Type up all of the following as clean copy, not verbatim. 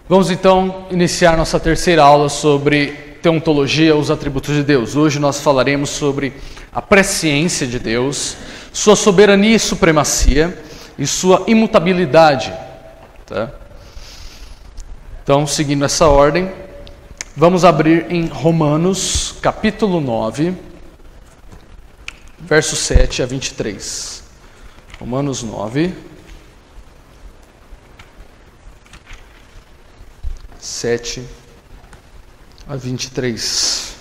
Vamos então iniciar nossa terceira aula sobre teontologia, os atributos de Deus. Hoje nós falaremos sobre a presciência de Deus, sua soberania e supremacia e sua imutabilidade. Tá? Então, seguindo essa ordem, vamos abrir em Romanos, capítulo 9, versos 7 a 23. Romanos 9, 7 a 23.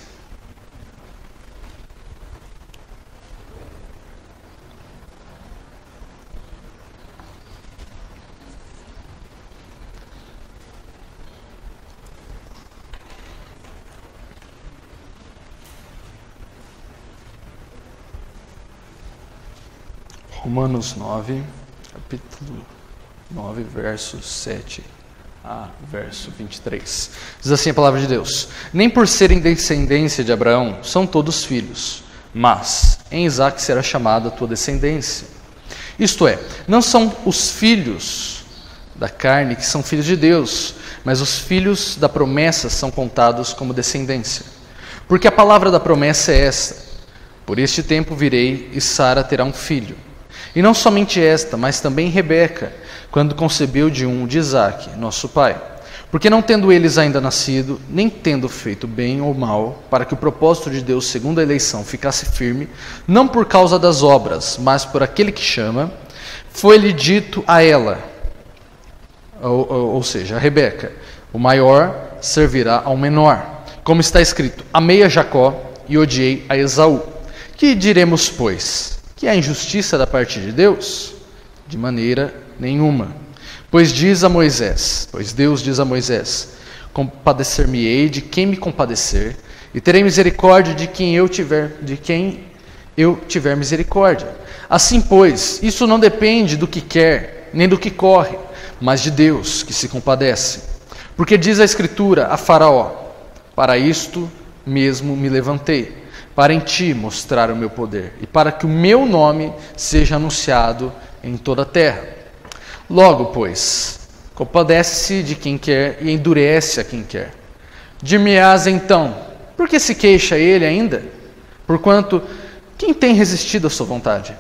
Romanos 9, capítulo 9, verso 7 a verso 23. Diz assim a palavra de Deus: Nem por serem descendência de Abraão são todos filhos, mas em Isaque será chamada a tua descendência. Isto é, não são os filhos da carne que são filhos de Deus, mas os filhos da promessa são contados como descendência. Porque a palavra da promessa é esta: por este tempo virei e Sara terá um filho. E não somente esta, mas também Rebeca, quando concebeu de Isaque, nosso pai. Porque não tendo eles ainda nascido, nem tendo feito bem ou mal, para que o propósito de Deus segundo a eleição ficasse firme, não por causa das obras, mas por aquele que chama, foi-lhe dito a ela, ou seja, a Rebeca: o maior servirá ao menor. Como está escrito: amei a Jacó e odiei a Esaú. Que diremos, pois? Que há injustiça da parte de Deus? De maneira nenhuma. Pois Deus diz a Moisés: compadecer-me-ei de quem me compadecer, e terei misericórdia de quem eu tiver misericórdia. Assim, pois, isso não depende do que quer, nem do que corre, mas de Deus, que se compadece. Porque diz a Escritura a Faraó: para isto mesmo me levantei, para em ti mostrar o meu poder, e para que o meu nome seja anunciado em toda a terra. Logo, pois, compadece-se de quem quer e endurece a quem quer. Dir-me-ás então: por que se queixa ele ainda? Porquanto, quem tem resistido à sua vontade?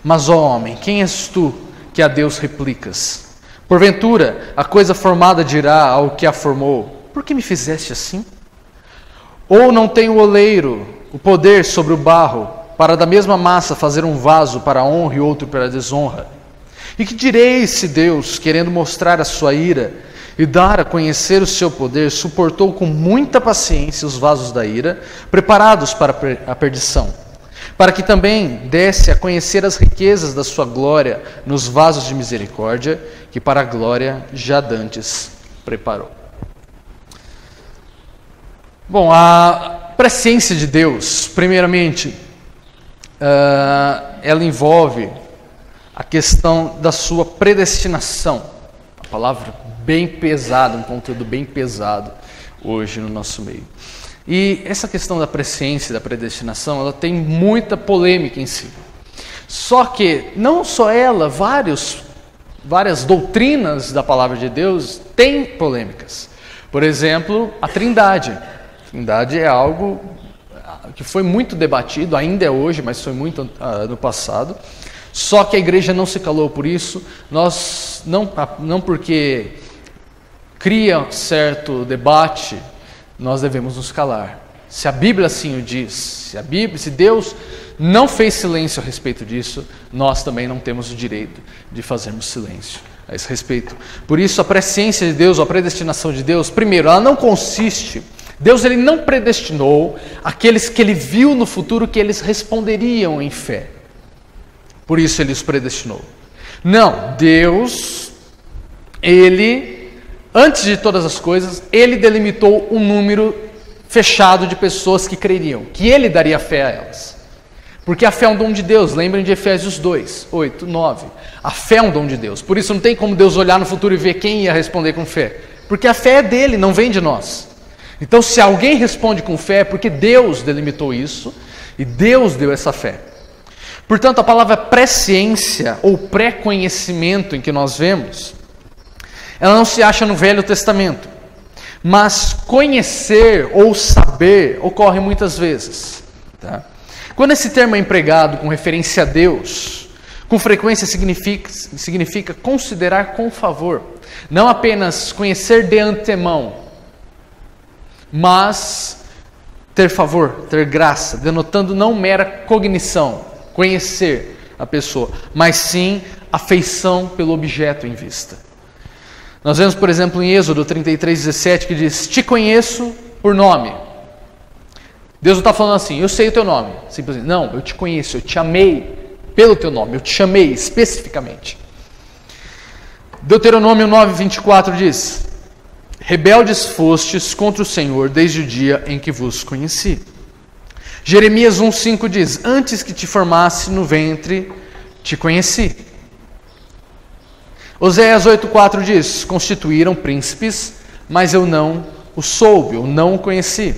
Mas, ó homem, quem és tu que a Deus replicas? Porventura, a coisa formada dirá ao que a formou: por que me fizeste assim? Ou não tem o oleiro o poder sobre o barro, para da mesma massa fazer um vaso para a honra e outro para a desonra? E que direis se Deus, querendo mostrar a sua ira e dar a conhecer o seu poder, suportou com muita paciência os vasos da ira, preparados para a perdição, para que também desse a conhecer as riquezas da sua glória nos vasos de misericórdia, que para a glória já dantes preparou. Bom, a presciência de Deus, primeiramente, ela envolve a questão da sua predestinação. A palavra bem pesada, um conteúdo bem pesado hoje no nosso meio. E essa questão da presciência e da predestinação, ela tem muita polêmica em si. Só que, não só ela, várias doutrinas da palavra de Deus têm polêmicas. Por exemplo, a Trindade. A Trindade é algo que foi muito debatido, ainda é hoje, mas foi muito no passado. Só que a igreja não se calou por isso. Nós não porque cria certo debate, nós devemos nos calar. Se a Bíblia assim o diz, se Deus não fez silêncio a respeito disso, nós também não temos o direito de fazermos silêncio a esse respeito. Por isso, a presciência de Deus, ou a predestinação de Deus, primeiro, ela não consiste... Deus ele não predestinou aqueles que ele viu no futuro que eles responderiam em fé. Por isso ele os predestinou. Não, Deus, ele, antes de todas as coisas, ele delimitou um número fechado de pessoas que creriam, que ele daria fé a elas. Porque a fé é um dom de Deus, lembrem de Efésios 2, 8, 9. A fé é um dom de Deus, por isso não tem como Deus olhar no futuro e ver quem ia responder com fé. Porque a fé é dele, não vem de nós. Então, se alguém responde com fé, é porque Deus delimitou isso e Deus deu essa fé. Portanto, a palavra presciência ou pré-conhecimento em que nós vemos, ela não se acha no Velho Testamento. Mas conhecer ou saber ocorre muitas vezes. Tá? Quando esse termo é empregado com referência a Deus, com frequência significa considerar com favor. Não apenas conhecer de antemão, mas ter favor, ter graça, denotando não mera cognição, conhecer a pessoa, mas sim afeição pelo objeto em vista. Nós vemos, por exemplo, em Êxodo 33:17, que diz: te conheço por nome. Deus não está falando assim, eu sei o teu nome. Simplesmente, não, eu te conheço, eu te amei pelo teu nome, eu te chamei especificamente. Deuteronômio 9:24 diz: rebeldes fostes contra o Senhor desde o dia em que vos conheci. Jeremias 1:5 diz: antes que te formasse no ventre, te conheci. Oséias 8:4 diz: constituíram príncipes, mas eu não o soube, eu não o conheci.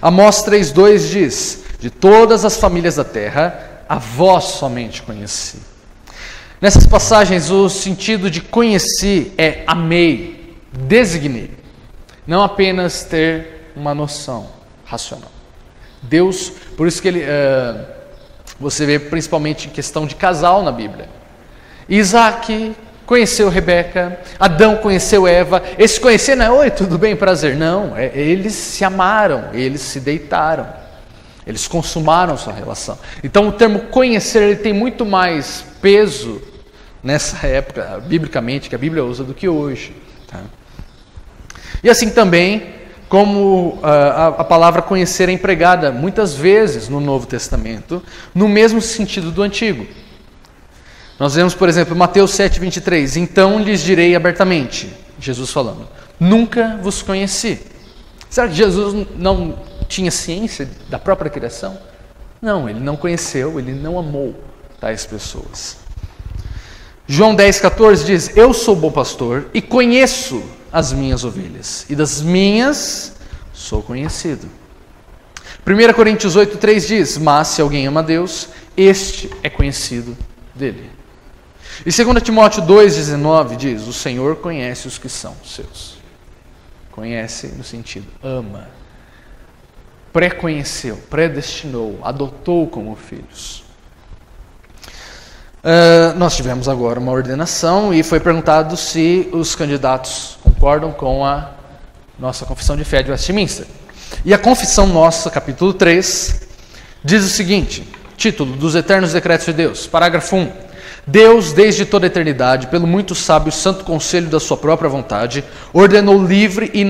Amós 3:2 diz: de todas as famílias da terra, a vós somente conheci. Nessas passagens, o sentido de conheci é amei, designei. Não apenas ter uma noção racional. Deus, por isso que ele, você vê principalmente em questão de casal na Bíblia. Isaac conheceu Rebeca, Adão conheceu Eva. Esse conhecer não é, oi, tudo bem, prazer. Não, eles se amaram, eles se deitaram. Eles consumaram sua relação. Então o termo conhecer ele tem muito mais peso nessa época, biblicamente, que a Bíblia usa do que hoje. Tá? E assim também, como a palavra conhecer é empregada muitas vezes no Novo Testamento, no mesmo sentido do Antigo. Nós vemos, por exemplo, Mateus 7:23, então lhes direi abertamente, Jesus falando, nunca vos conheci. Será que Jesus não tinha ciência da própria criação? Não, ele não conheceu, ele não amou tais pessoas. João 10:14 diz, eu sou bom pastor e conheço as minhas ovelhas, e das minhas sou conhecido. 1 Coríntios 8:3 diz, mas se alguém ama a Deus, este é conhecido dele. E 2 Timóteo 2:19 diz, o Senhor conhece os que são seus. Conhece no sentido, ama. Pré-conheceu, predestinou, adotou como filhos. Nós tivemos agora uma ordenação e foi perguntado se os candidatos concordam com a nossa confissão de fé de Westminster. E a confissão nossa, capítulo 3, diz o seguinte, título, dos eternos decretos de Deus, parágrafo 1. Deus, desde toda a eternidade, pelo muito sábio e santo conselho da sua própria vontade, ordenou livre e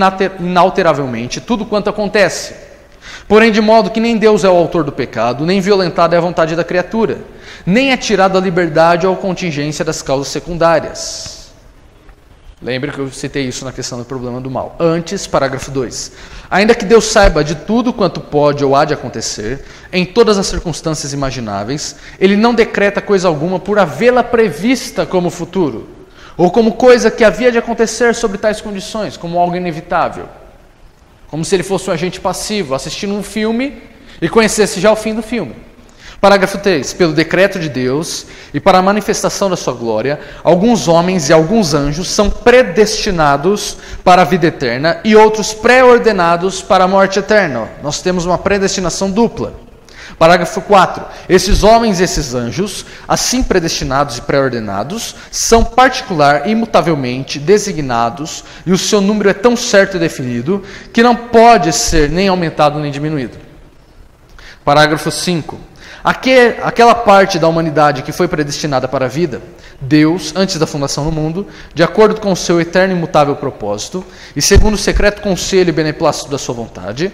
inalteravelmente tudo quanto acontece. Porém, de modo que nem Deus é o autor do pecado, nem violentada é a vontade da criatura, nem é tirada a liberdade ou contingência das causas secundárias. Lembre que eu citei isso na questão do problema do mal. Antes, parágrafo 2. Ainda que Deus saiba de tudo quanto pode ou há de acontecer, em todas as circunstâncias imagináveis, Ele não decreta coisa alguma por havê-la prevista como futuro, ou como coisa que havia de acontecer sob tais condições, como algo inevitável. Como se ele fosse um agente passivo, assistindo um filme e conhecesse já o fim do filme. Parágrafo 3. Pelo decreto de Deus e para a manifestação da sua glória, alguns homens e alguns anjos são predestinados para a vida eterna e outros pré-ordenados para a morte eterna. Nós temos uma predestinação dupla. Parágrafo 4. Esses homens e esses anjos, assim predestinados e pré-ordenados, são particular e imutavelmente designados e o seu número é tão certo e definido que não pode ser nem aumentado nem diminuído. Parágrafo 5. Aquela parte da humanidade que foi predestinada para a vida, Deus, antes da fundação do mundo, de acordo com o seu eterno e imutável propósito, e segundo o secreto conselho e beneplácito da sua vontade,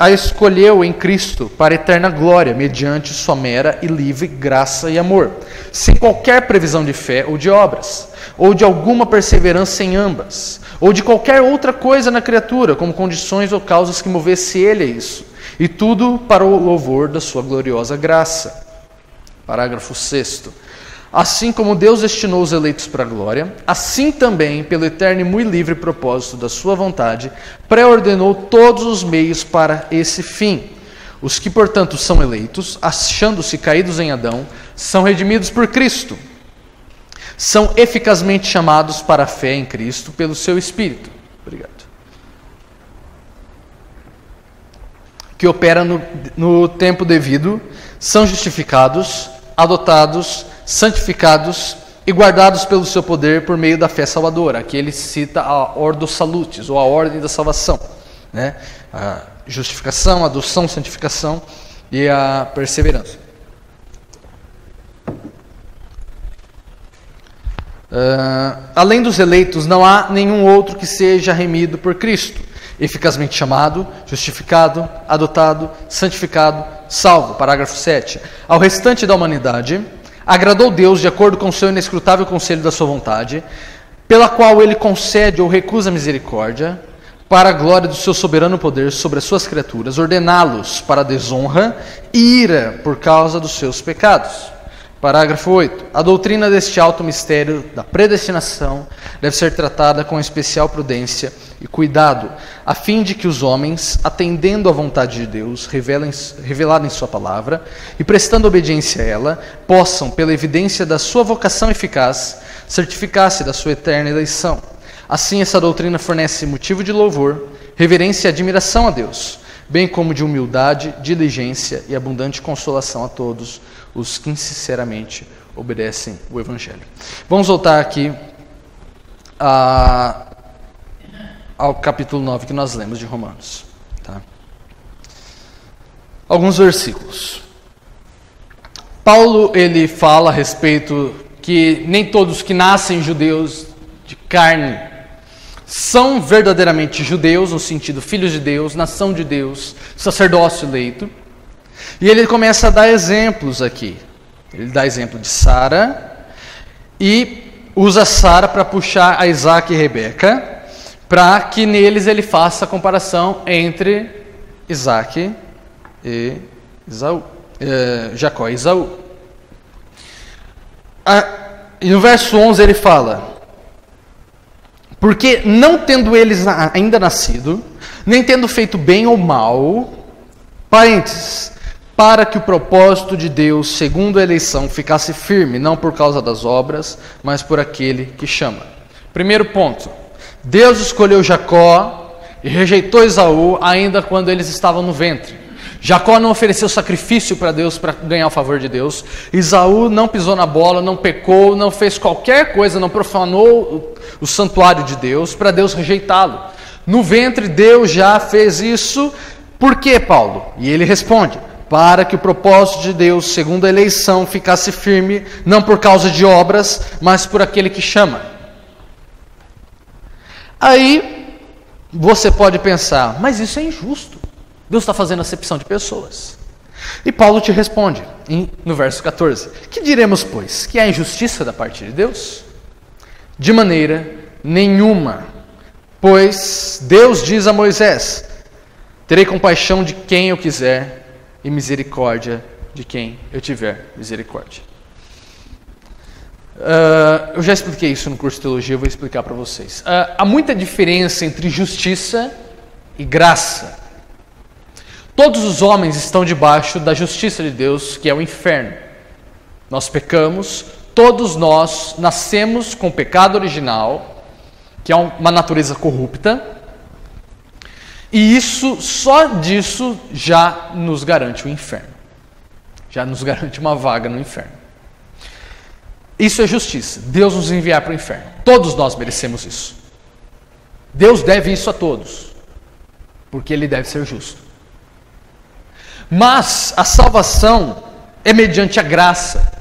a escolheu em Cristo para a eterna glória, mediante sua mera e livre graça e amor, sem qualquer previsão de fé ou de obras, ou de alguma perseverança em ambas, ou de qualquer outra coisa na criatura, como condições ou causas que movesse ele a isso. E tudo para o louvor da sua gloriosa graça. Parágrafo 6. Assim como Deus destinou os eleitos para a glória, assim também, pelo eterno e muito livre propósito da sua vontade, pré-ordenou todos os meios para esse fim. Os que, portanto, são eleitos, achando-se caídos em Adão, são redimidos por Cristo. são eficazmente chamados para a fé em Cristo pelo seu Espírito. Obrigado. Que opera no tempo devido, são justificados, adotados, santificados e guardados pelo seu poder por meio da fé salvadora. Aqui ele cita a Ordo Salutis, ou a ordem da salvação, né? A justificação, a adoção, santificação e a perseverança. Além dos eleitos, não há nenhum outro que seja remido por Cristo, eficazmente chamado, justificado, adotado, santificado, salvo. Parágrafo 7. Ao restante da humanidade, agradou Deus de acordo com o seu inescrutável conselho da sua vontade, pela qual ele concede ou recusa misericórdia, para a glória do seu soberano poder sobre as suas criaturas, ordená-los para a desonra e ira por causa dos seus pecados. Parágrafo 8. A doutrina deste alto mistério da predestinação deve ser tratada com especial prudência e cuidado, a fim de que os homens, atendendo à vontade de Deus, revelada em sua palavra, e prestando obediência a ela, possam, pela evidência da sua vocação eficaz, certificar-se da sua eterna eleição. Assim, essa doutrina fornece motivo de louvor, reverência e admiração a Deus, bem como de humildade, diligência e abundante consolação a todos os que sinceramente obedecem o Evangelho. Vamos voltar aqui ao capítulo 9 que nós lemos de Romanos. Tá? Alguns versículos. Paulo, ele fala a respeito que nem todos que nascem judeus de carne são verdadeiramente judeus, no sentido filhos de Deus, nação de Deus, sacerdócio eleito. E ele começa a dar exemplos aqui. Ele dá exemplo de Sara e usa Sara para puxar a Isaac e Rebeca, para que neles ele faça a comparação entre Isaac e Jacó e Esaú. E no verso 11 ele fala: porque não tendo eles ainda nascido, nem tendo feito bem ou mal, parênteses, para que o propósito de Deus, segundo a eleição, ficasse firme, não por causa das obras, mas por aquele que chama. Primeiro ponto, Deus escolheu Jacó e rejeitou Esaú ainda quando eles estavam no ventre. Jacó não ofereceu sacrifício para Deus para ganhar o favor de Deus. Esaú não pisou na bola, não pecou, não fez qualquer coisa, não profanou o santuário de Deus para Deus rejeitá-lo. No ventre Deus já fez isso. Por quê, Paulo? E ele responde: para que o propósito de Deus, segundo a eleição, ficasse firme, não por causa de obras, mas por aquele que chama. Aí você pode pensar: mas isso é injusto. Deus está fazendo acepção de pessoas. E Paulo te responde, no verso 14: que diremos, pois? Que há injustiça da parte de Deus? De maneira nenhuma. Pois Deus diz a Moisés: terei compaixão de quem eu quiser e misericórdia de quem eu tiver misericórdia. Eu já expliquei isso no curso de teologia, eu vou explicar para vocês. Há muita diferença entre justiça e graça. Todos os homens estão debaixo da justiça de Deus, que é o inferno. Nós pecamos, todos nós nascemos com o pecado original, que é uma natureza corrupta, e isso, só disso, já nos garante o inferno. Já nos garante uma vaga no inferno. Isso é justiça. Deus nos enviar para o inferno. Todos nós merecemos isso. Deus deve isso a todos, porque Ele deve ser justo. Mas a salvação é mediante a graça.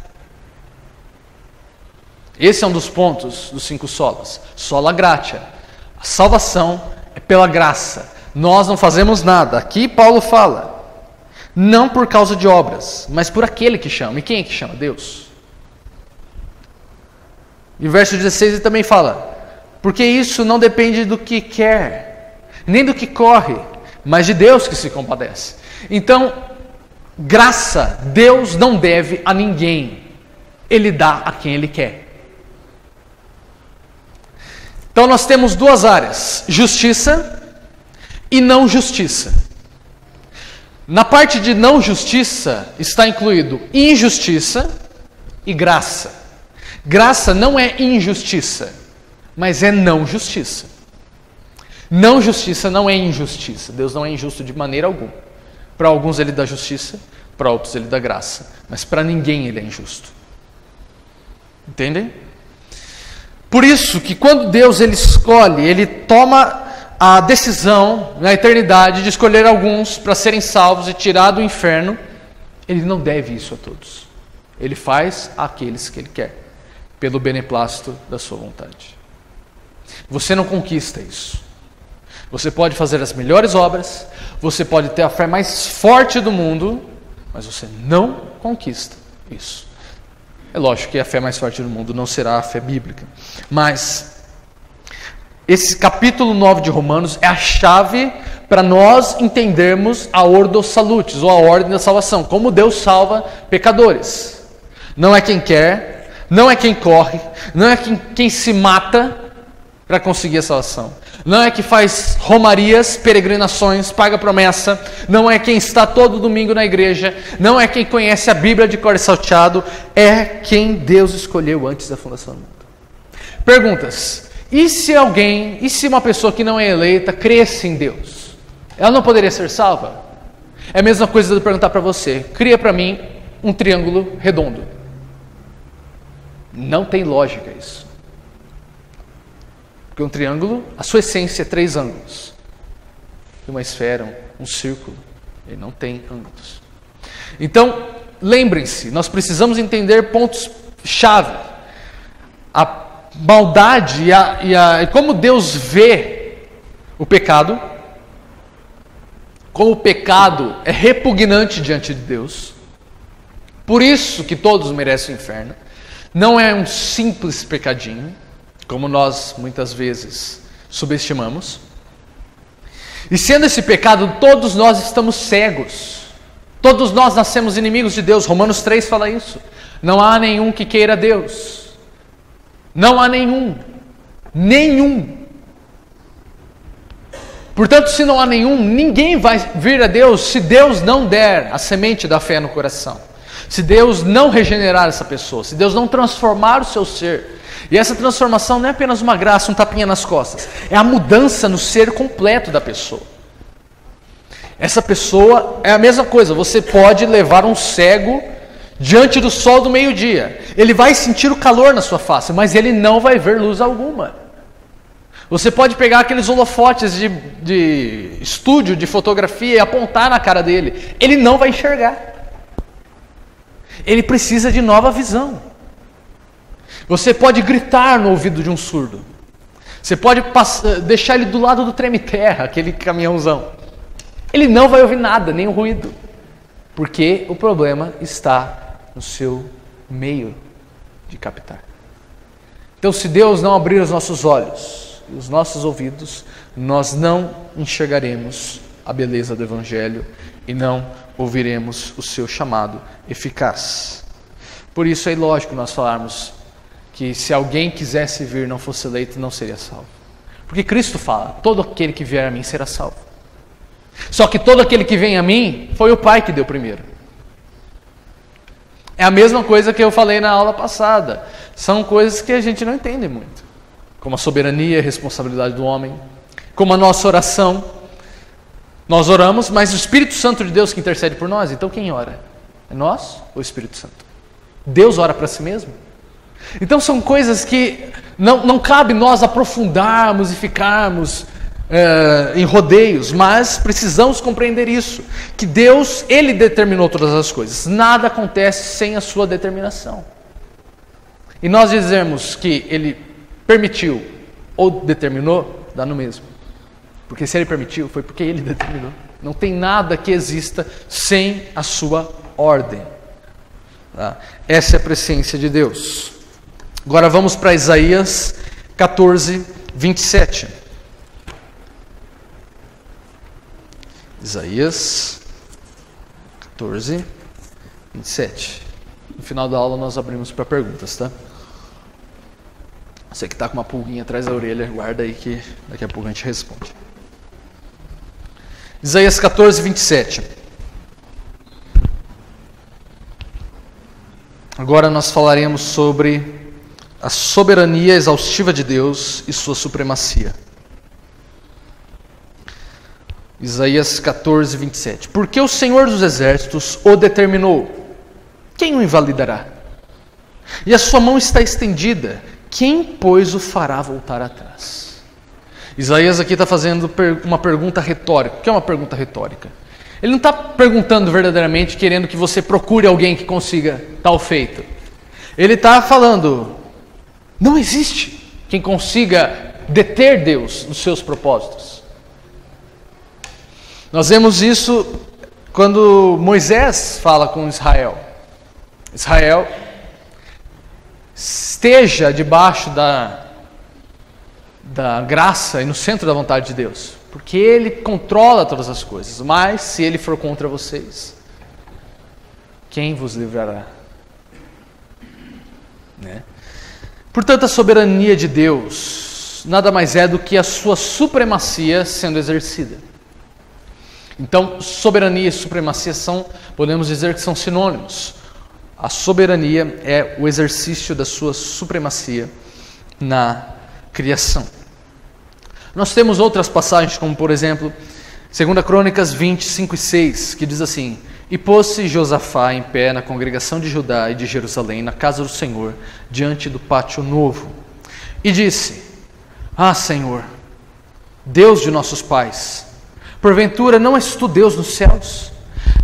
Esse é um dos pontos dos 5 solas. Sola gratia. A salvação é pela graça. Nós não fazemos nada. Aqui Paulo fala: não por causa de obras, mas por aquele que chama. E quem é que chama? Deus. Em verso 16 ele também fala: porque isso não depende do que quer, nem do que corre, mas de Deus que se compadece. Então, graça, Deus não deve a ninguém. Ele dá a quem Ele quer. Então nós temos 2 áreas: justiça e não justiça. Na parte de não justiça está incluído injustiça e graça. Graça não é injustiça, mas é não justiça. Não justiça não é injustiça. Deus não é injusto de maneira alguma. Para alguns ele dá justiça, para outros ele dá graça. Mas para ninguém ele é injusto. Entendem? Por isso que quando Deus ele escolhe, ele toma a decisão na eternidade de escolher alguns para serem salvos e tirar do inferno, ele não deve isso a todos. Ele faz àqueles que ele quer, pelo beneplácito da sua vontade. Você não conquista isso. Você pode fazer as melhores obras, você pode ter a fé mais forte do mundo, mas você não conquista isso. É lógico que a fé mais forte do mundo não será a fé bíblica, mas esse capítulo 9 de Romanos é a chave para nós entendermos a Ordo Salutis, ou a ordem da salvação, como Deus salva pecadores. Não é quem quer, não é quem corre, não é quem se mata para conseguir a salvação. Não é que faz romarias, peregrinações, paga promessa, não é quem está todo domingo na igreja, não é quem conhece a Bíblia de cor e salteado, é quem Deus escolheu antes da fundação do mundo. Perguntas: e se uma pessoa que não é eleita cresce em Deus? Ela não poderia ser salva? É a mesma coisa de eu perguntar para você: cria para mim um triângulo redondo. Não tem lógica isso. Porque um triângulo, a sua essência é 3 ângulos. E uma esfera, um círculo, ele não tem ângulos. Então, lembrem-se, nós precisamos entender pontos-chave. A maldade e como Deus vê o pecado, como o pecado é repugnante diante de Deus. Por isso que todos merecem o inferno. Não é um simples pecadinho, como nós muitas vezes subestimamos. E sendo esse pecado, todos nós estamos cegos. Todos nós nascemos inimigos de Deus. Romanos 3 fala isso. Não há nenhum que queira Deus. Não há nenhum. Nenhum. Portanto, se não há nenhum, ninguém vai vir a Deus se Deus não der a semente da fé no coração. Se Deus não regenerar essa pessoa. Se Deus não transformar o seu ser. E essa transformação não é apenas uma graça, um tapinha nas costas. É a mudança no ser completo da pessoa. Essa pessoa é a mesma coisa. Você pode levar um cego diante do sol do meio-dia. Ele vai sentir o calor na sua face, mas ele não vai ver luz alguma. Você pode pegar aqueles holofotes de estúdio, de fotografia e apontar na cara dele. Ele não vai enxergar. Ele precisa de nova visão. Você pode gritar no ouvido de um surdo. Você pode deixar ele do lado do treme-terra, aquele caminhãozão. Ele não vai ouvir nada, nem o ruído. Porque o problema está no seu meio de captar. Então, se Deus não abrir os nossos olhos e os nossos ouvidos, nós não enxergaremos a beleza do Evangelho e não ouviremos o seu chamado eficaz. Por isso é ilógico nós falarmos que se alguém quisesse vir e não fosse eleito, não seria salvo. Porque Cristo fala: todo aquele que vier a mim será salvo. Só que todo aquele que vem a mim, foi o Pai que deu primeiro. É a mesma coisa que eu falei na aula passada. São coisas que a gente não entende muito. Como a soberania e a responsabilidade do homem. Como a nossa oração. Nós oramos, mas o Espírito Santo de Deus que intercede por nós. Então quem ora? É nós ou o Espírito Santo? Deus ora para si mesmo? Então são coisas que não cabe nós aprofundarmos e ficarmos em rodeios, mas precisamos compreender isso, que Deus, Ele determinou todas as coisas, nada acontece sem a sua determinação. E nós dizemos que Ele permitiu ou determinou, dá no mesmo, porque se Ele permitiu, foi porque Ele determinou. Não tem nada que exista sem a sua ordem. Tá? Essa é a presciência de Deus. Agora vamos para Isaías 14, 27. Isaías 14, 27. No final da aula nós abrimos para perguntas, tá? Você que está com uma pulguinha atrás da orelha, guarda aí que daqui a pouco a gente responde. Isaías 14, 27. Agora nós falaremos sobre a soberania exaustiva de Deus e sua supremacia. Isaías 14, 27. Porque o Senhor dos Exércitos o determinou, quem o invalidará? E a sua mão está estendida, quem, pois, o fará voltar atrás? Isaías aqui está fazendo uma pergunta retórica. O que é uma pergunta retórica? Ele não está perguntando verdadeiramente, querendo que você procure alguém que consiga tal feito. Ele está falando, não existe quem consiga deter Deus nos seus propósitos. Nós vemos isso quando Moisés fala com Israel. Israel, esteja debaixo da graça e no centro da vontade de Deus, porque Ele controla todas as coisas, mas se Ele for contra vocês, quem vos livrará? Né? Portanto, a soberania de Deus nada mais é do que a sua supremacia sendo exercida. Então, soberania e supremacia podemos dizer que são sinônimos. A soberania é o exercício da sua supremacia na criação. Nós temos outras passagens, como por exemplo, 2 Crônicas 20, 5 e 6, que diz assim: E pôs-se Josafá em pé na congregação de Judá e de Jerusalém, na casa do Senhor, diante do pátio novo, e disse: Ah, Senhor, Deus de nossos pais, porventura não és tu Deus nos céus?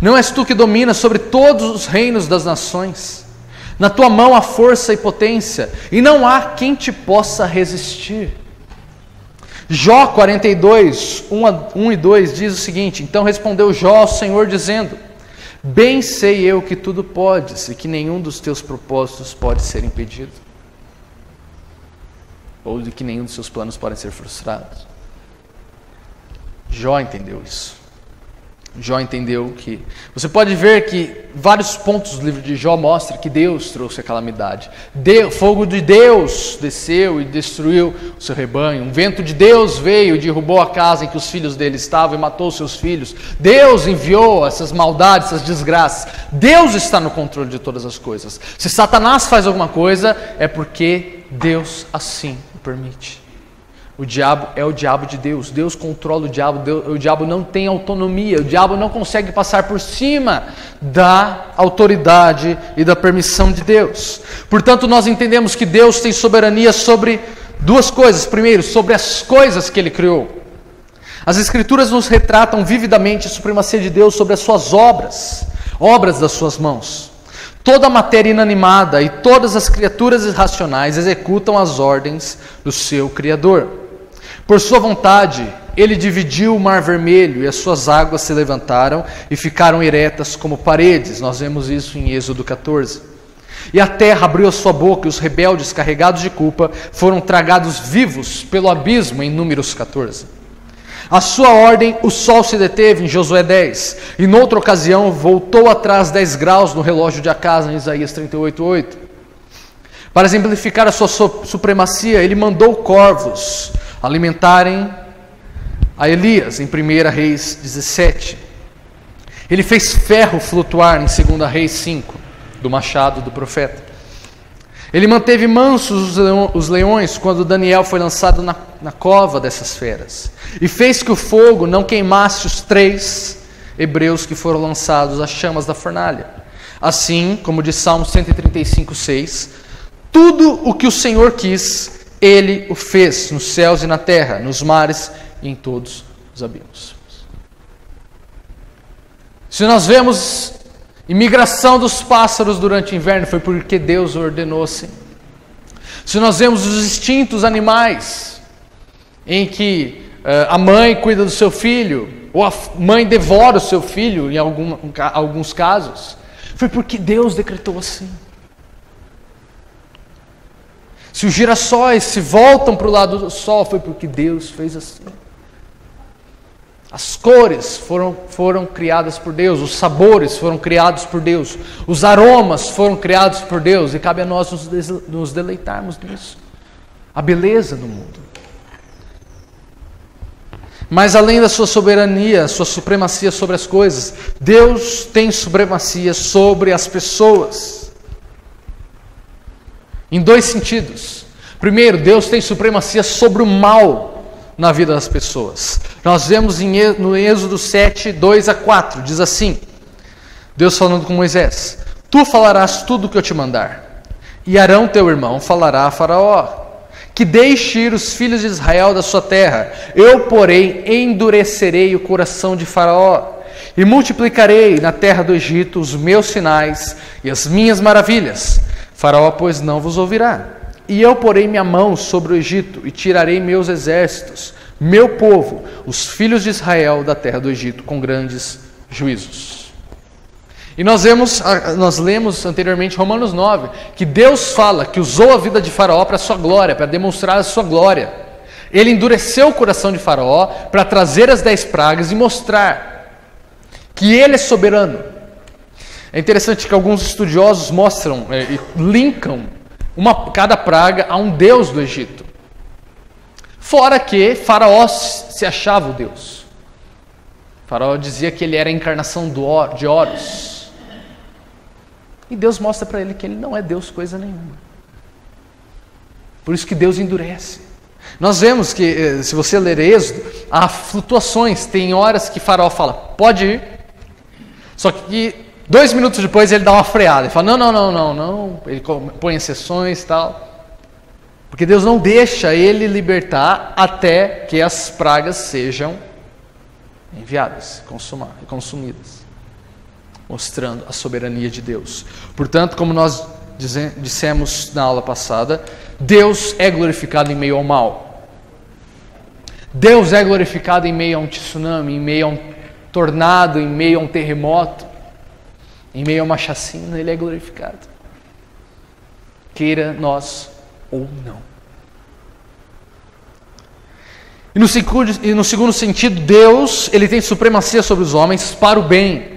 Não és tu que dominas sobre todos os reinos das nações? Na tua mão há força e potência, e não há quem te possa resistir. Jó 42, 1 e 2 diz o seguinte: Então respondeu Jó ao Senhor dizendo: Bem sei eu que tudo podes, e que nenhum dos teus propósitos pode ser impedido, ou de que nenhum dos seus planos podem ser frustrados. Jó entendeu isso. Jó entendeu que... Você pode ver que vários pontos do livro de Jó mostram que Deus trouxe a calamidade. Fogo de Deus desceu e destruiu o seu rebanho. Um vento de Deus veio e derrubou a casa em que os filhos dele estavam e matou seus filhos. Deus enviou essas maldades, essas desgraças. Deus está no controle de todas as coisas. Se Satanás faz alguma coisa, é porque Deus assim o permite. O diabo é o diabo de Deus. Deus controla o diabo. O diabo não tem autonomia. O diabo não consegue passar por cima da autoridade e da permissão de Deus. Portanto, nós entendemos que Deus tem soberania sobre duas coisas. Primeiro, sobre as coisas que Ele criou. As Escrituras nos retratam vividamente a supremacia de Deus sobre as suas obras das suas mãos. Toda a matéria inanimada e todas as criaturas irracionais executam as ordens do seu Criador. Por sua vontade, Ele dividiu o mar vermelho e as suas águas se levantaram e ficaram eretas como paredes. Nós vemos isso em Êxodo 14. E a terra abriu a sua boca e os rebeldes carregados de culpa foram tragados vivos pelo abismo em Números 14. À sua ordem, o sol se deteve em Josué 10, e noutra ocasião voltou atrás 10 graus no relógio de Acasa em Isaías 38:8. Para exemplificar a sua supremacia, ele mandou corvos alimentarem a Elias em 1 Reis 17. Ele fez ferro flutuar em 2 Reis 5, do machado do profeta. Ele manteve mansos os leões quando Daniel foi lançado na cova dessas feras. E fez que o fogo não queimasse os 3 hebreus que foram lançados às chamas da fornalha. Assim, como diz Salmo 135:6, tudo o que o Senhor quis, Ele o fez nos céus e na terra, nos mares e em todos os abismos. Se nós vemos imigração dos pássaros durante o inverno, foi porque Deus ordenou assim. Se nós vemos os instintos animais, em que a mãe cuida do seu filho, ou a mãe devora o seu filho, em alguns casos, foi porque Deus decretou assim. Se os girassóis se voltam para o lado do sol, foi porque Deus fez assim. As cores foram criadas por Deus, os sabores foram criados por Deus, os aromas foram criados por Deus, e cabe a nós nos deleitarmos nisso. A beleza do mundo. Mas além da sua soberania, sua supremacia sobre as coisas, Deus tem supremacia sobre as pessoas. em dois sentidos. Primeiro, Deus tem supremacia sobre o mal na vida das pessoas. Nós vemos no Êxodo 7, 2 a 4, diz assim, Deus falando com Moisés: Tu falarás tudo o que eu te mandar, e Arão teu irmão falará a Faraó, que deixe ir os filhos de Israel da sua terra. Eu, porém, endurecerei o coração de Faraó, e multiplicarei na terra do Egito os meus sinais e as minhas maravilhas. Faraó, pois, não vos ouvirá. E eu porei minha mão sobre o Egito, e tirarei meus exércitos, meu povo, os filhos de Israel da terra do Egito, com grandes juízos. E nós lemos anteriormente Romanos 9, que Deus fala que usou a vida de Faraó para a sua glória, para demonstrar a sua glória. Ele endureceu o coração de Faraó para trazer as 10 pragas e mostrar que ele é soberano. É interessante que alguns estudiosos mostram e linkam cada praga a um deus do Egito. Fora que Faraó se achava o Deus. Faraó dizia que ele era a encarnação de Horus. E Deus mostra para ele que ele não é Deus coisa nenhuma. Por isso que Deus endurece. Nós vemos que, se você ler Êxodo, há flutuações. Tem horas que Faraó fala, pode ir. Só que 2 minutos depois ele dá uma freada. Ele fala, não. Ele põe exceções e tal. Porque Deus não deixa ele libertar até que as pragas sejam enviadas, consumidas. Mostrando a soberania de Deus. Portanto, como nós dissemos na aula passada, Deus é glorificado em meio ao mal. Deus é glorificado em meio a um tsunami, em meio a um tornado, em meio a um terremoto, em meio a uma chacina, Ele é glorificado. Queira nós ou não. E no segundo sentido, Deus, Ele tem supremacia sobre os homens para o bem.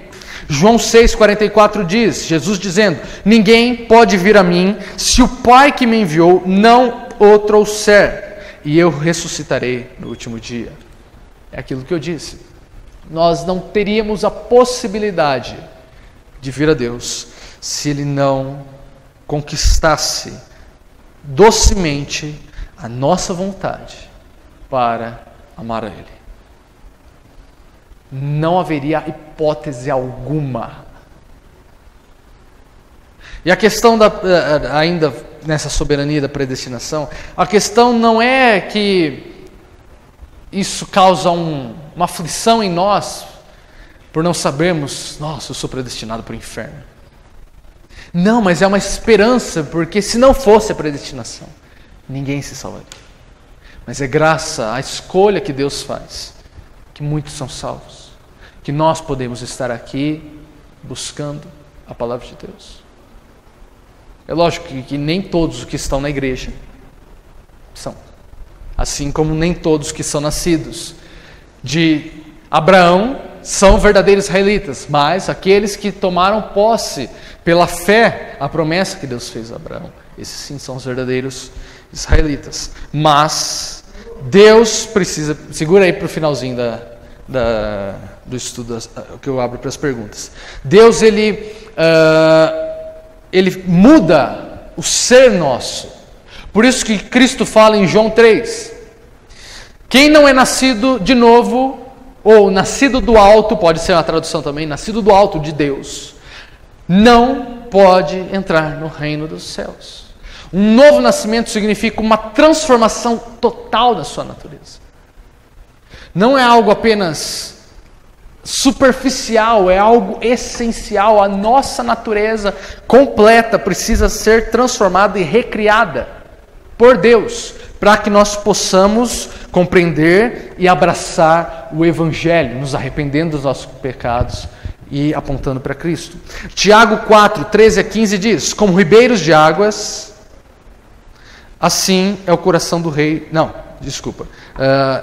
João 6,44 diz, Jesus dizendo, ninguém pode vir a mim se o Pai que me enviou não o trouxer, e eu ressuscitarei no último dia. É aquilo que eu disse. Nós não teríamos a possibilidade de vir a Deus se Ele não conquistasse docemente a nossa vontade para amar a Ele. Não haveria hipótese alguma. E a questão ainda nessa soberania da predestinação, a questão não é que isso causa uma aflição em nós, por não sabermos, nossa, eu sou predestinado para o inferno. Não, mas é uma esperança, porque se não fosse a predestinação, ninguém se salvaria. Mas é graça à escolha que Deus faz, que muitos são salvos, que nós podemos estar aqui buscando a palavra de Deus. É lógico que nem todos os que estão na igreja são, assim como nem todos que são nascidos de Abraão são verdadeiros israelitas, mas aqueles que tomaram posse pela fé a promessa que Deus fez a Abraão, esses sim são os verdadeiros israelitas. Mas Deus precisa, segura aí para o finalzinho do estudo que eu abro para as perguntas. Deus ele muda o ser nosso. Por isso que Cristo fala em João 3, quem não é nascido de novo, ou nascido do alto, pode ser uma tradução também, nascido do alto de Deus, não pode entrar no reino dos céus. Um novo nascimento significa uma transformação total da sua natureza. Não é algo apenas superficial, é algo essencial. A nossa natureza completa precisa ser transformada e recriada por Deus, para que nós possamos compreender e abraçar o Evangelho, nos arrependendo dos nossos pecados e apontando para Cristo. Tiago 4, 13 a 15 diz, como ribeiros de águas, assim é o coração do rei...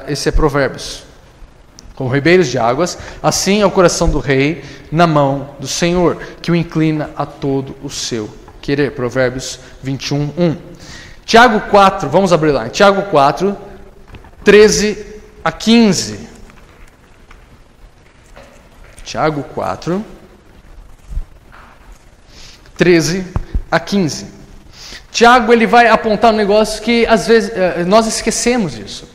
esse é Provérbios. Como ribeiros de águas, assim é o coração do rei na mão do Senhor, que o inclina a todo o seu querer. Provérbios 21, 1. Tiago 4, vamos abrir lá. Tiago 4, 13 a 15. Tiago 4, 13 a 15. Tiago ele vai apontar um negócio que às vezes nós esquecemos disso.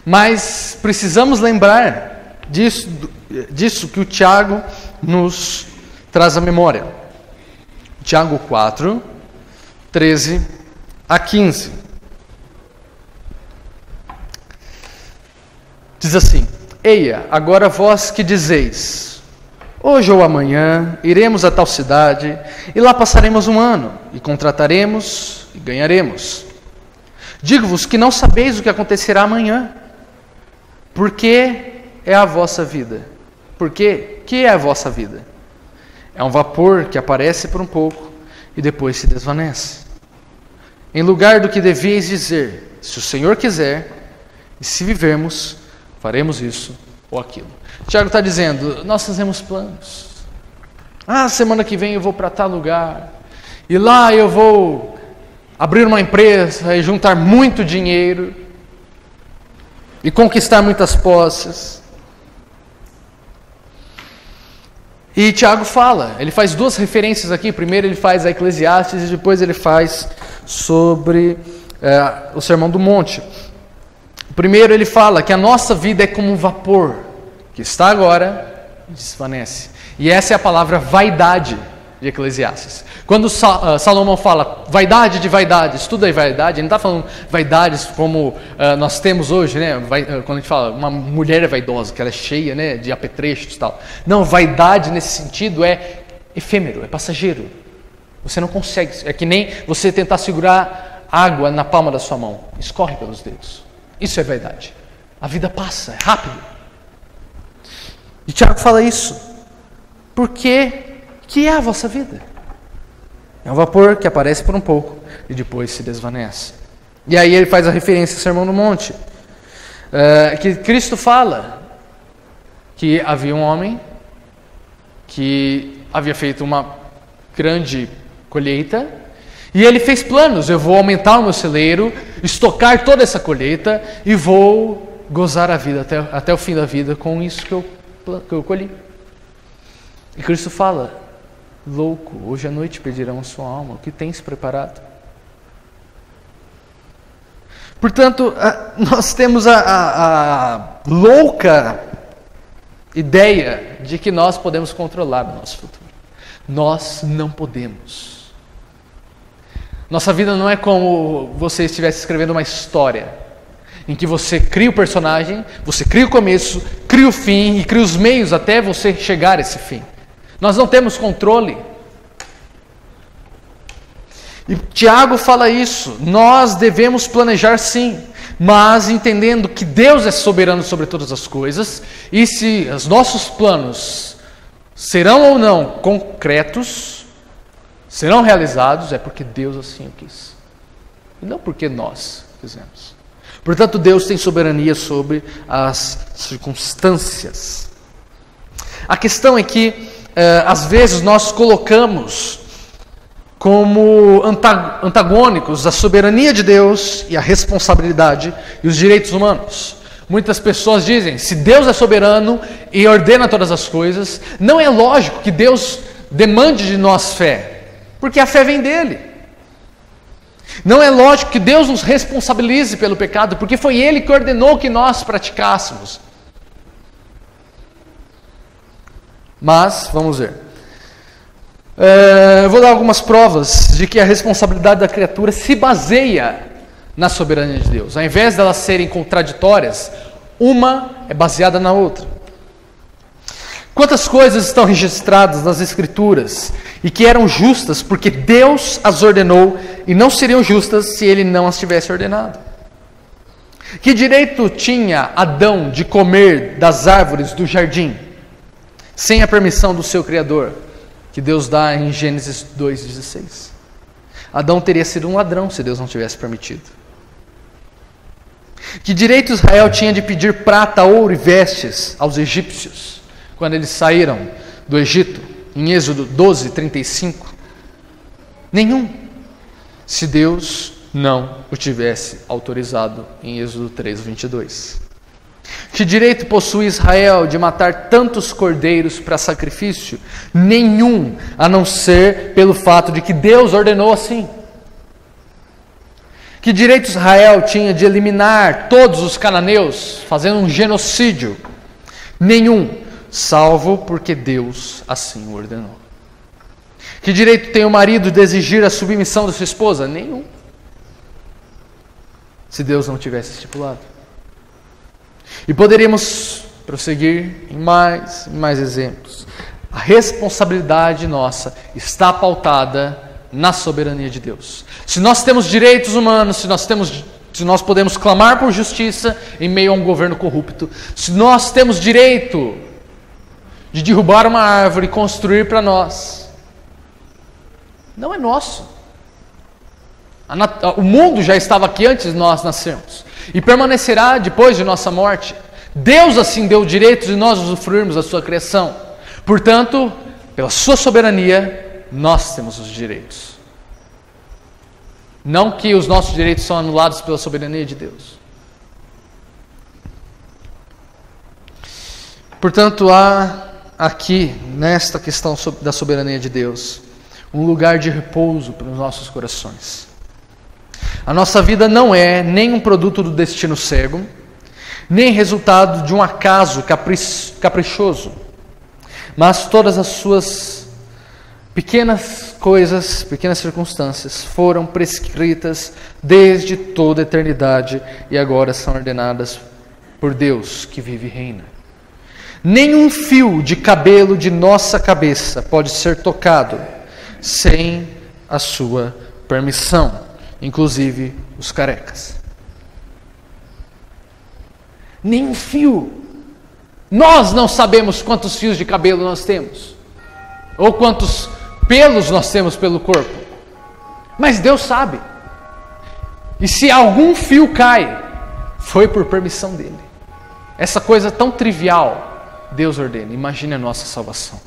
Mas precisamos lembrar disso que o Tiago nos traz à memória. Tiago 4, 13 a 15. Diz assim: Eia, agora vós que dizeis, hoje ou amanhã iremos a tal cidade, e lá passaremos um ano, e contrataremos e ganharemos. Digo-vos que não sabeis o que acontecerá amanhã, porque é a vossa vida. Por quê? Que é a vossa vida? É um vapor que aparece por um pouco e depois se desvanece. Em lugar do que devíeis dizer, se o Senhor quiser, e se vivermos, faremos isso ou aquilo. Tiago está dizendo, nós fazemos planos. Semana que vem eu vou para tal lugar, e lá eu vou abrir uma empresa e juntar muito dinheiro, e conquistar muitas posses. E Tiago fala, ele faz duas referências aqui. Primeiro ele faz a Eclesiastes e depois ele faz sobre o Sermão do Monte. Primeiro ele fala que a nossa vida é como um vapor, que está agora e desvanece. E essa é a palavra vaidade de Eclesiastes. Quando Salomão fala vaidade de vaidades, estuda aí vaidade, ele não está falando vaidades como nós temos hoje, né? Quando a gente fala uma mulher é vaidosa, que ela é cheia, né, de apetrechos e tal. Não, vaidade nesse sentido é efêmero, é passageiro. Você não consegue, é que nem você tentar segurar água na palma da sua mão, escorre pelos dedos. Isso é vaidade. A vida passa, é rápido. E Tiago fala isso. Porque que é a vossa vida? É um vapor que aparece por um pouco e depois se desvanece. E aí ele faz a referência ao Sermão do Monte, que Cristo fala que havia um homem que havia feito uma grande colheita e ele fez planos. Eu vou aumentar o meu celeiro, estocar toda essa colheita e vou gozar a vida até o fim da vida com isso que eu colhi. E Cristo fala, louco, hoje à noite pedirão a sua alma, o que tens preparado? Portanto, nós temos a louca ideia de que nós podemos controlar o nosso futuro. Nós não podemos. Nossa vida não é como você estivesse escrevendo uma história, em que você cria o personagem, você cria o começo, cria o fim e cria os meios até você chegar a esse fim. Nós não temos controle. E Tiago fala isso. Nós devemos planejar sim, mas entendendo que Deus é soberano sobre todas as coisas, e se os nossos planos serão ou não concretos, serão realizados, é porque Deus assim o quis. E não porque nós quisemos. Portanto, Deus tem soberania sobre as circunstâncias. A questão é que às vezes nós colocamos como antagônicos a soberania de Deus e a responsabilidade e os direitos humanos. Muitas pessoas dizem, se Deus é soberano e ordena todas as coisas, não é lógico que Deus demande de nós fé, porque a fé vem dele. Não é lógico que Deus nos responsabilize pelo pecado, porque foi Ele que ordenou que nós praticássemos. Mas, vamos ver. Eu vou dar algumas provas de que a responsabilidade da criatura se baseia na soberania de Deus. Ao invés de elas serem contraditórias, uma é baseada na outra. Quantas coisas estão registradas nas Escrituras e que eram justas porque Deus as ordenou e não seriam justas se Ele não as tivesse ordenado? Que direito tinha Adão de comer das árvores do jardim sem a permissão do seu Criador, que Deus dá em Gênesis 2,16? Adão teria sido um ladrão se Deus não tivesse permitido. Que direito Israel tinha de pedir prata, ouro e vestes aos egípcios quando eles saíram do Egito, em Êxodo 12:35? Nenhum, se Deus não o tivesse autorizado em Êxodo 3:22. Que direito possui Israel de matar tantos cordeiros para sacrifício? Nenhum, a não ser pelo fato de que Deus ordenou assim. Que direito Israel tinha de eliminar todos os cananeus, fazendo um genocídio? Nenhum, salvo porque Deus assim o ordenou. Que direito tem o marido de exigir a submissão da sua esposa? Nenhum. Se Deus não tivesse estipulado. E poderíamos prosseguir em mais exemplos. A responsabilidade nossa está pautada na soberania de Deus. Se nós temos direitos humanos, se nós podemos clamar por justiça em meio a um governo corrupto, se nós temos direito de derrubar uma árvore e construir para nós, não é nosso. O mundo já estava aqui antes de nós nascermos e permanecerá depois de nossa morte. Deus assim deu o direito de nós usufruirmos da sua criação. Portanto, pela sua soberania, nós temos os direitos. Não que os nossos direitos são anulados pela soberania de Deus. Portanto, há aqui, nesta questão da soberania de Deus, um lugar de repouso para os nossos corações. A nossa vida não é nem um produto do destino cego, nem resultado de um acaso caprichoso, mas todas as suas pequenas coisas, pequenas circunstâncias foram prescritas desde toda a eternidade e agora são ordenadas por Deus que vive e reina. Nenhum fio de cabelo de nossa cabeça pode ser tocado sem a sua permissão, inclusive os carecas. Nenhum fio. Nós não sabemos quantos fios de cabelo nós temos, ou quantos pelos nós temos pelo corpo, mas Deus sabe. E se algum fio cai, foi por permissão dele. Essa coisa tão trivial, Deus ordena. Imagine a nossa salvação.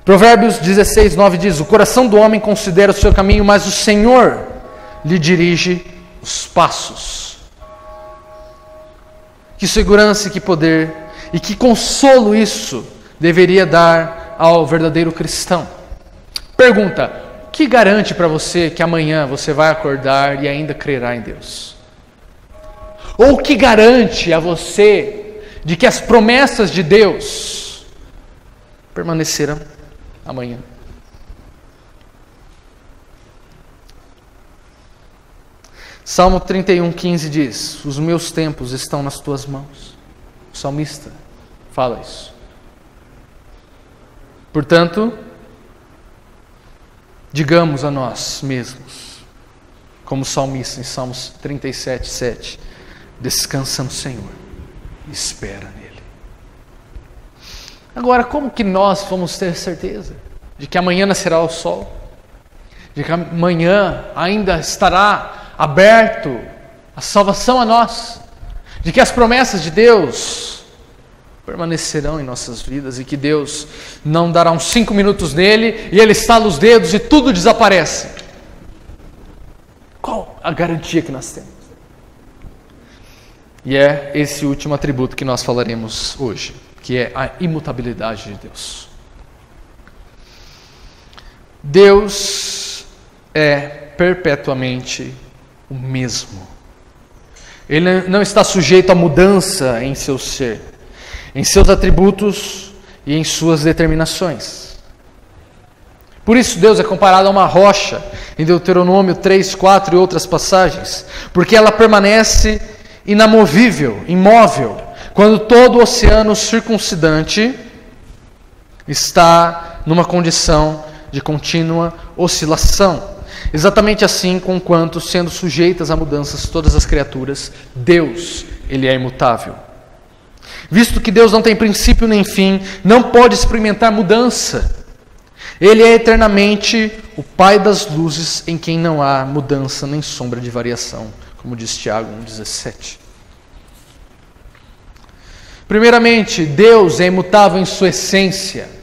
Provérbios 16:9 diz: o coração do homem considera o seu caminho, mas o Senhor lhe dirige os passos. Que segurança e que poder e que consolo isso deveria dar ao verdadeiro cristão. Pergunta: o que garante para você que amanhã você vai acordar e ainda crerá em Deus? Ou o que garante a você de que as promessas de Deus permanecerão amanhã? Salmo 31:15 diz: os meus tempos estão nas tuas mãos. O salmista fala isso. Portanto, digamos a nós mesmos, como salmista em Salmos 37:7, descansa no Senhor e espera nele. Agora, como que nós vamos ter certeza de que amanhã nascerá o sol? De que amanhã ainda estará aberto a salvação a nós? De que as promessas de Deus permanecerão em nossas vidas e que Deus não dará uns 5 minutos nele e ele estala os dedos e tudo desaparece? Qual a garantia que nós temos? E é esse último atributo que nós falaremos hoje, que é a imutabilidade de Deus. Deus é perpetuamente o mesmo. Ele não está sujeito a mudança em seu ser, em seus atributos e em suas determinações. Por isso Deus é comparado a uma rocha em Deuteronômio 3:4 e outras passagens, porque ela permanece inamovível, imóvel, quando todo o oceano circundante está numa condição de contínua oscilação. Exatamente assim conquanto, sendo sujeitas a mudanças todas as criaturas, Deus, ele é imutável. Visto que Deus não tem princípio nem fim, não pode experimentar mudança. Ele é eternamente o Pai das luzes, em quem não há mudança nem sombra de variação, como diz Tiago 1,17. Primeiramente, Deus é imutável em sua essência.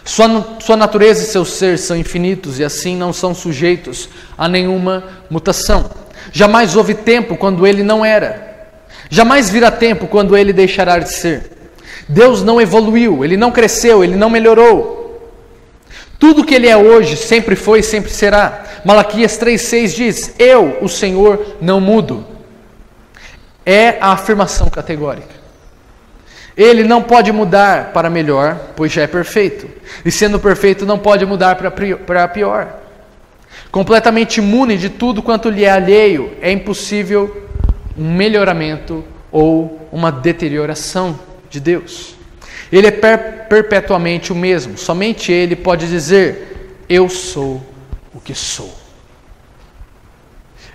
Sua natureza e seu ser são infinitos e assim não são sujeitos a nenhuma mutação. Jamais houve tempo quando ele não era. Jamais virá tempo quando ele deixará de ser. Deus não evoluiu, ele não cresceu, ele não melhorou. Tudo que Ele é hoje, sempre foi e sempre será. Malaquias 3,6 diz: eu, o Senhor, não mudo. É a afirmação categórica. Ele não pode mudar para melhor, pois já é perfeito. E sendo perfeito, não pode mudar para pior. Completamente imune de tudo quanto lhe é alheio, é impossível um melhoramento ou uma deterioração de Deus. Ele é perpetuamente o mesmo. Somente Ele pode dizer: eu sou o que sou.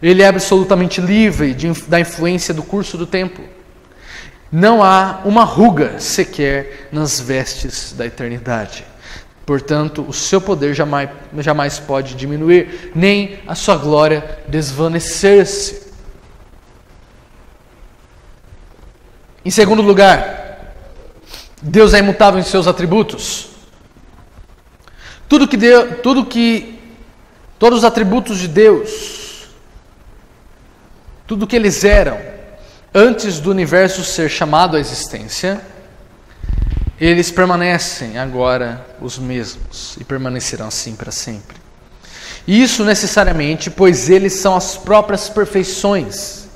Ele é absolutamente livre da influência do curso do tempo. Não há uma ruga sequer nas vestes da eternidade. Portanto, o seu poder jamais pode diminuir, nem a sua glória desvanecer-se. Em segundo lugar, Deus é imutável em seus atributos. Todos os atributos de Deus, tudo que eles eram, antes do universo ser chamado à existência, eles permanecem agora os mesmos e permanecerão assim para sempre. E isso necessariamente, pois eles são as próprias perfeições,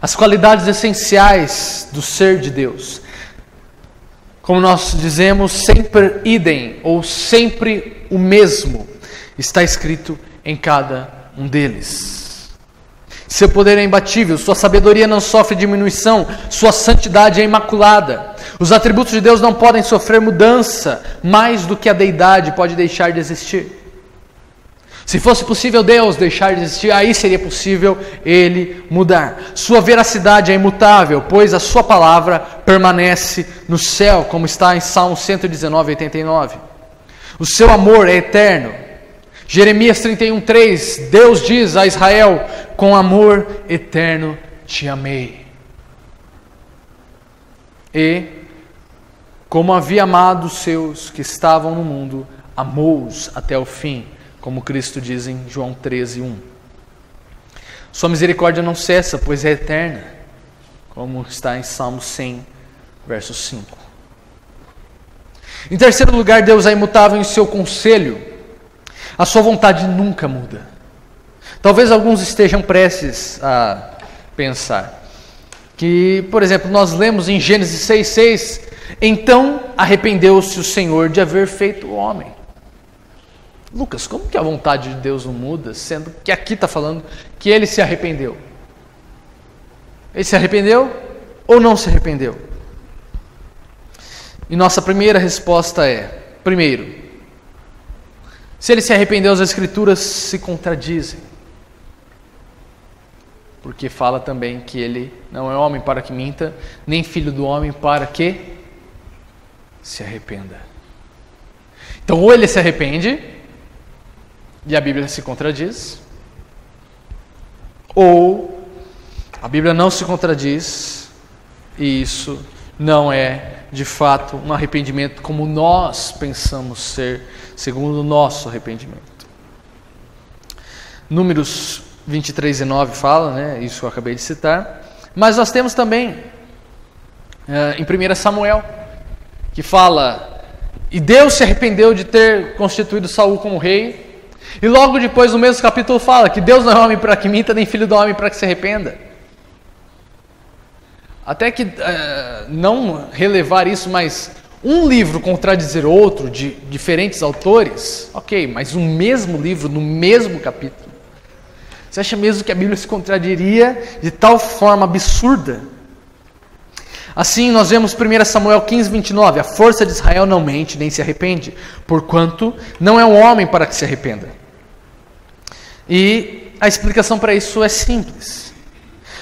as qualidades essenciais do ser de Deus. Como nós dizemos, sempre idem, ou sempre o mesmo, está escrito em cada um deles. Seu poder é imbatível, sua sabedoria não sofre diminuição, sua santidade é imaculada. Os atributos de Deus não podem sofrer mudança, mais do que a deidade pode deixar de existir. Se fosse possível Deus deixar de existir, aí seria possível Ele mudar. Sua veracidade é imutável, pois a sua palavra permanece no céu, como está em Salmo 119, 89. O seu amor é eterno. Jeremias 31:3, Deus diz a Israel: com amor eterno te amei. E, como havia amado os seus que estavam no mundo, amou-os até o fim, como Cristo diz em João 13:1. Sua misericórdia não cessa, pois é eterna, como está em Salmo 100, verso 5. Em terceiro lugar, Deus é imutável em seu conselho. A sua vontade nunca muda. Talvez alguns estejam prestes a pensar que, por exemplo, nós lemos em Gênesis 6:6, então arrependeu-se o Senhor de haver feito o homem. Lucas, como que a vontade de Deus não muda, sendo que aqui está falando que Ele se arrependeu? Ele se arrependeu ou não se arrependeu? E nossa primeira resposta é, primeiro, se Ele se arrependeu, as Escrituras se contradizem. Porque fala também que Ele não é homem para que minta, nem filho do homem para que se arrependa. Então, ou Ele se arrepende, e a Bíblia se contradiz, ou a Bíblia não se contradiz, e isso não é, de fato, um arrependimento como nós pensamos ser, segundo o nosso arrependimento. Números 23:9 fala, né, isso que eu acabei de citar, mas nós temos também, em 1 Samuel, que fala, e Deus se arrependeu de ter constituído Saul como rei, e logo depois no mesmo capítulo fala que Deus não é homem para que minta, nem filho do homem para que se arrependa. Até que não relevar isso, mas um livro contradizer outro, de diferentes autores, ok, mas o mesmo livro, no mesmo capítulo. Você acha mesmo que a Bíblia se contradiria de tal forma absurda? Assim, nós vemos 1 Samuel 15:29, a força de Israel não mente, nem se arrepende, porquanto não é um homem para que se arrependa. E a explicação para isso é simples.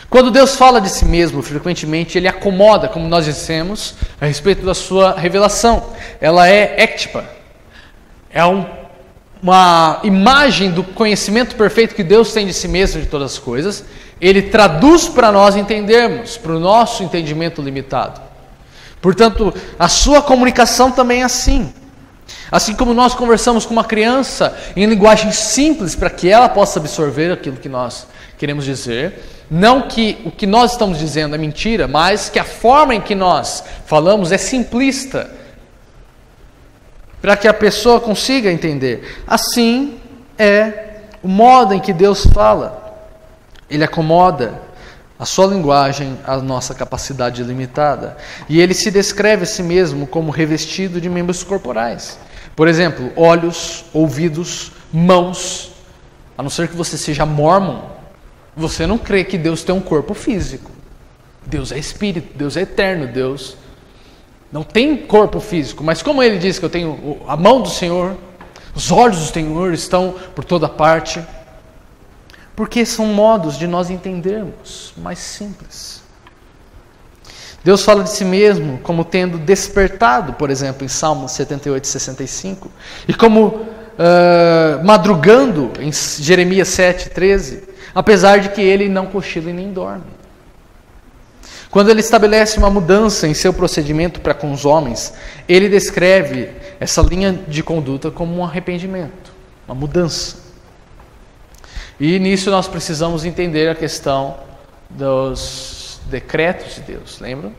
Quando Deus fala de si mesmo, frequentemente Ele acomoda, como nós dissemos, a respeito da sua revelação. Ela é ectipa. É uma imagem do conhecimento perfeito que Deus tem de si mesmo, de todas as coisas. Ele traduz para nós entendermos, para o nosso entendimento limitado. Portanto, a sua comunicação também é assim. Assim como nós conversamos com uma criança em linguagem simples para que ela possa absorver aquilo que nós queremos dizer, não que o que nós estamos dizendo é mentira, mas que a forma em que nós falamos é simplista, para que a pessoa consiga entender. Assim é o modo em que Deus fala. Ele acomoda a sua linguagem à nossa capacidade limitada. E ele se descreve a si mesmo como revestido de membros corporais. Por exemplo, olhos, ouvidos, mãos. A não ser que você seja mórmon, você não crê que Deus tem um corpo físico. Deus é espírito, Deus é eterno, Deus não tem corpo físico. Mas como ele diz que eu tenho a mão do Senhor, os olhos do Senhor estão por toda parte, porque são modos de nós entendermos mais simples. Deus fala de si mesmo como tendo despertado, por exemplo, em Salmo 78, 65, e como madrugando em Jeremias 7, 13, apesar de que ele não cochila e nem dorme. Quando ele estabelece uma mudança em seu procedimento para com os homens, ele descreve essa linha de conduta como um arrependimento, uma mudança. E nisso nós precisamos entender a questão dos decretos de Deus, lembram?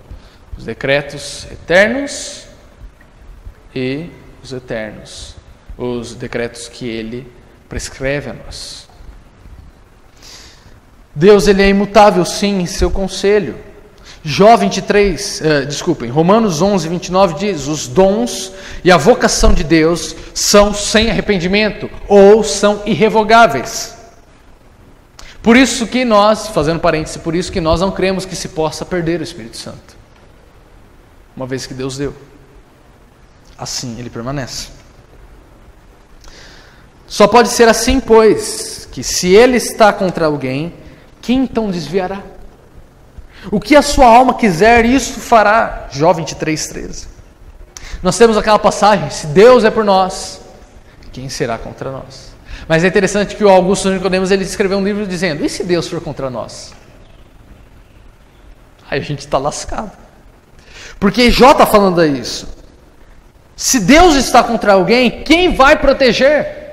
Os decretos eternos e os eternos, os decretos que Ele prescreve a nós. Deus, Ele é imutável sim em seu conselho. Romanos 11, 29 diz: os dons e a vocação de Deus são sem arrependimento ou são irrevogáveis. Por isso que nós, fazendo parêntese, por isso que nós não cremos que se possa perder o Espírito Santo, uma vez que Deus deu. Assim ele permanece. Só pode ser assim, pois, que se ele está contra alguém, quem então desviará? O que a sua alma quiser, isso fará. Jó 23, 13. Nós temos aquela passagem: se Deus é por nós, quem será contra nós? Mas é interessante que o Augusto Nicodemos, ele escreveu um livro dizendo: e se Deus for contra nós? Aí a gente está lascado. Porque Jó está falando isso. Se Deus está contra alguém, quem vai proteger?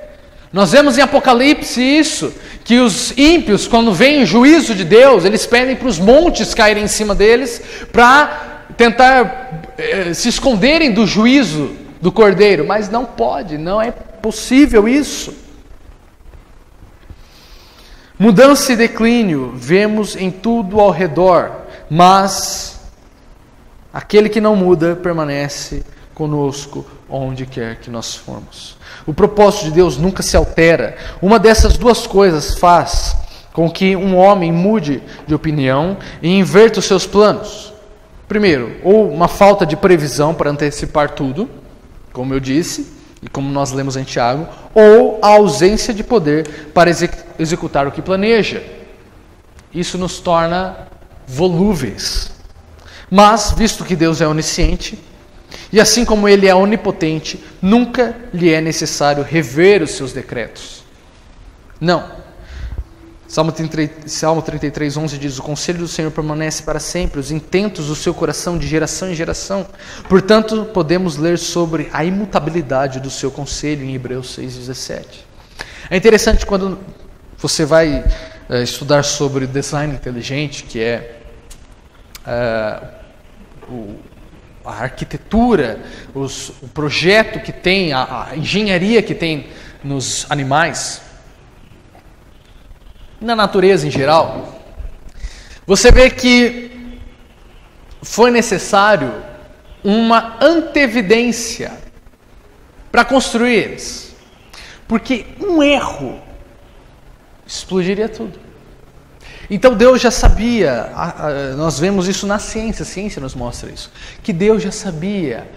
Nós vemos em Apocalipse isso, que os ímpios, quando vem o juízo de Deus, eles pedem para os montes caírem em cima deles, para tentar se esconderem do juízo do Cordeiro. Mas não pode, não é possível isso. Mudança e declínio vemos em tudo ao redor, mas aquele que não muda permanece conosco onde quer que nós formos. O propósito de Deus nunca se altera. Uma dessas duas coisas faz com que um homem mude de opinião e inverta os seus planos. Primeiro, ou uma falta de previsão para antecipar tudo, como eu disse, e como nós lemos em Tiago, ou a ausência de poder para executar o que planeja. Isso nos torna volúveis. Mas, visto que Deus é onisciente, e assim como Ele é onipotente, nunca lhe é necessário rever os seus decretos. Não. Salmo 33, 11 diz: o conselho do Senhor permanece para sempre, os intentos do seu coração de geração em geração. Portanto, podemos ler sobre a imutabilidade do seu conselho em Hebreus 6, 17. É interessante quando você vai estudar sobre design inteligente, que é a arquitetura, o projeto que tem, a engenharia que tem nos animais, na natureza em geral, você vê que foi necessário uma antevidência para construir eles, porque um erro explodiria tudo. Então Deus já sabia, nós vemos isso na ciência, a ciência nos mostra isso, que Deus já sabia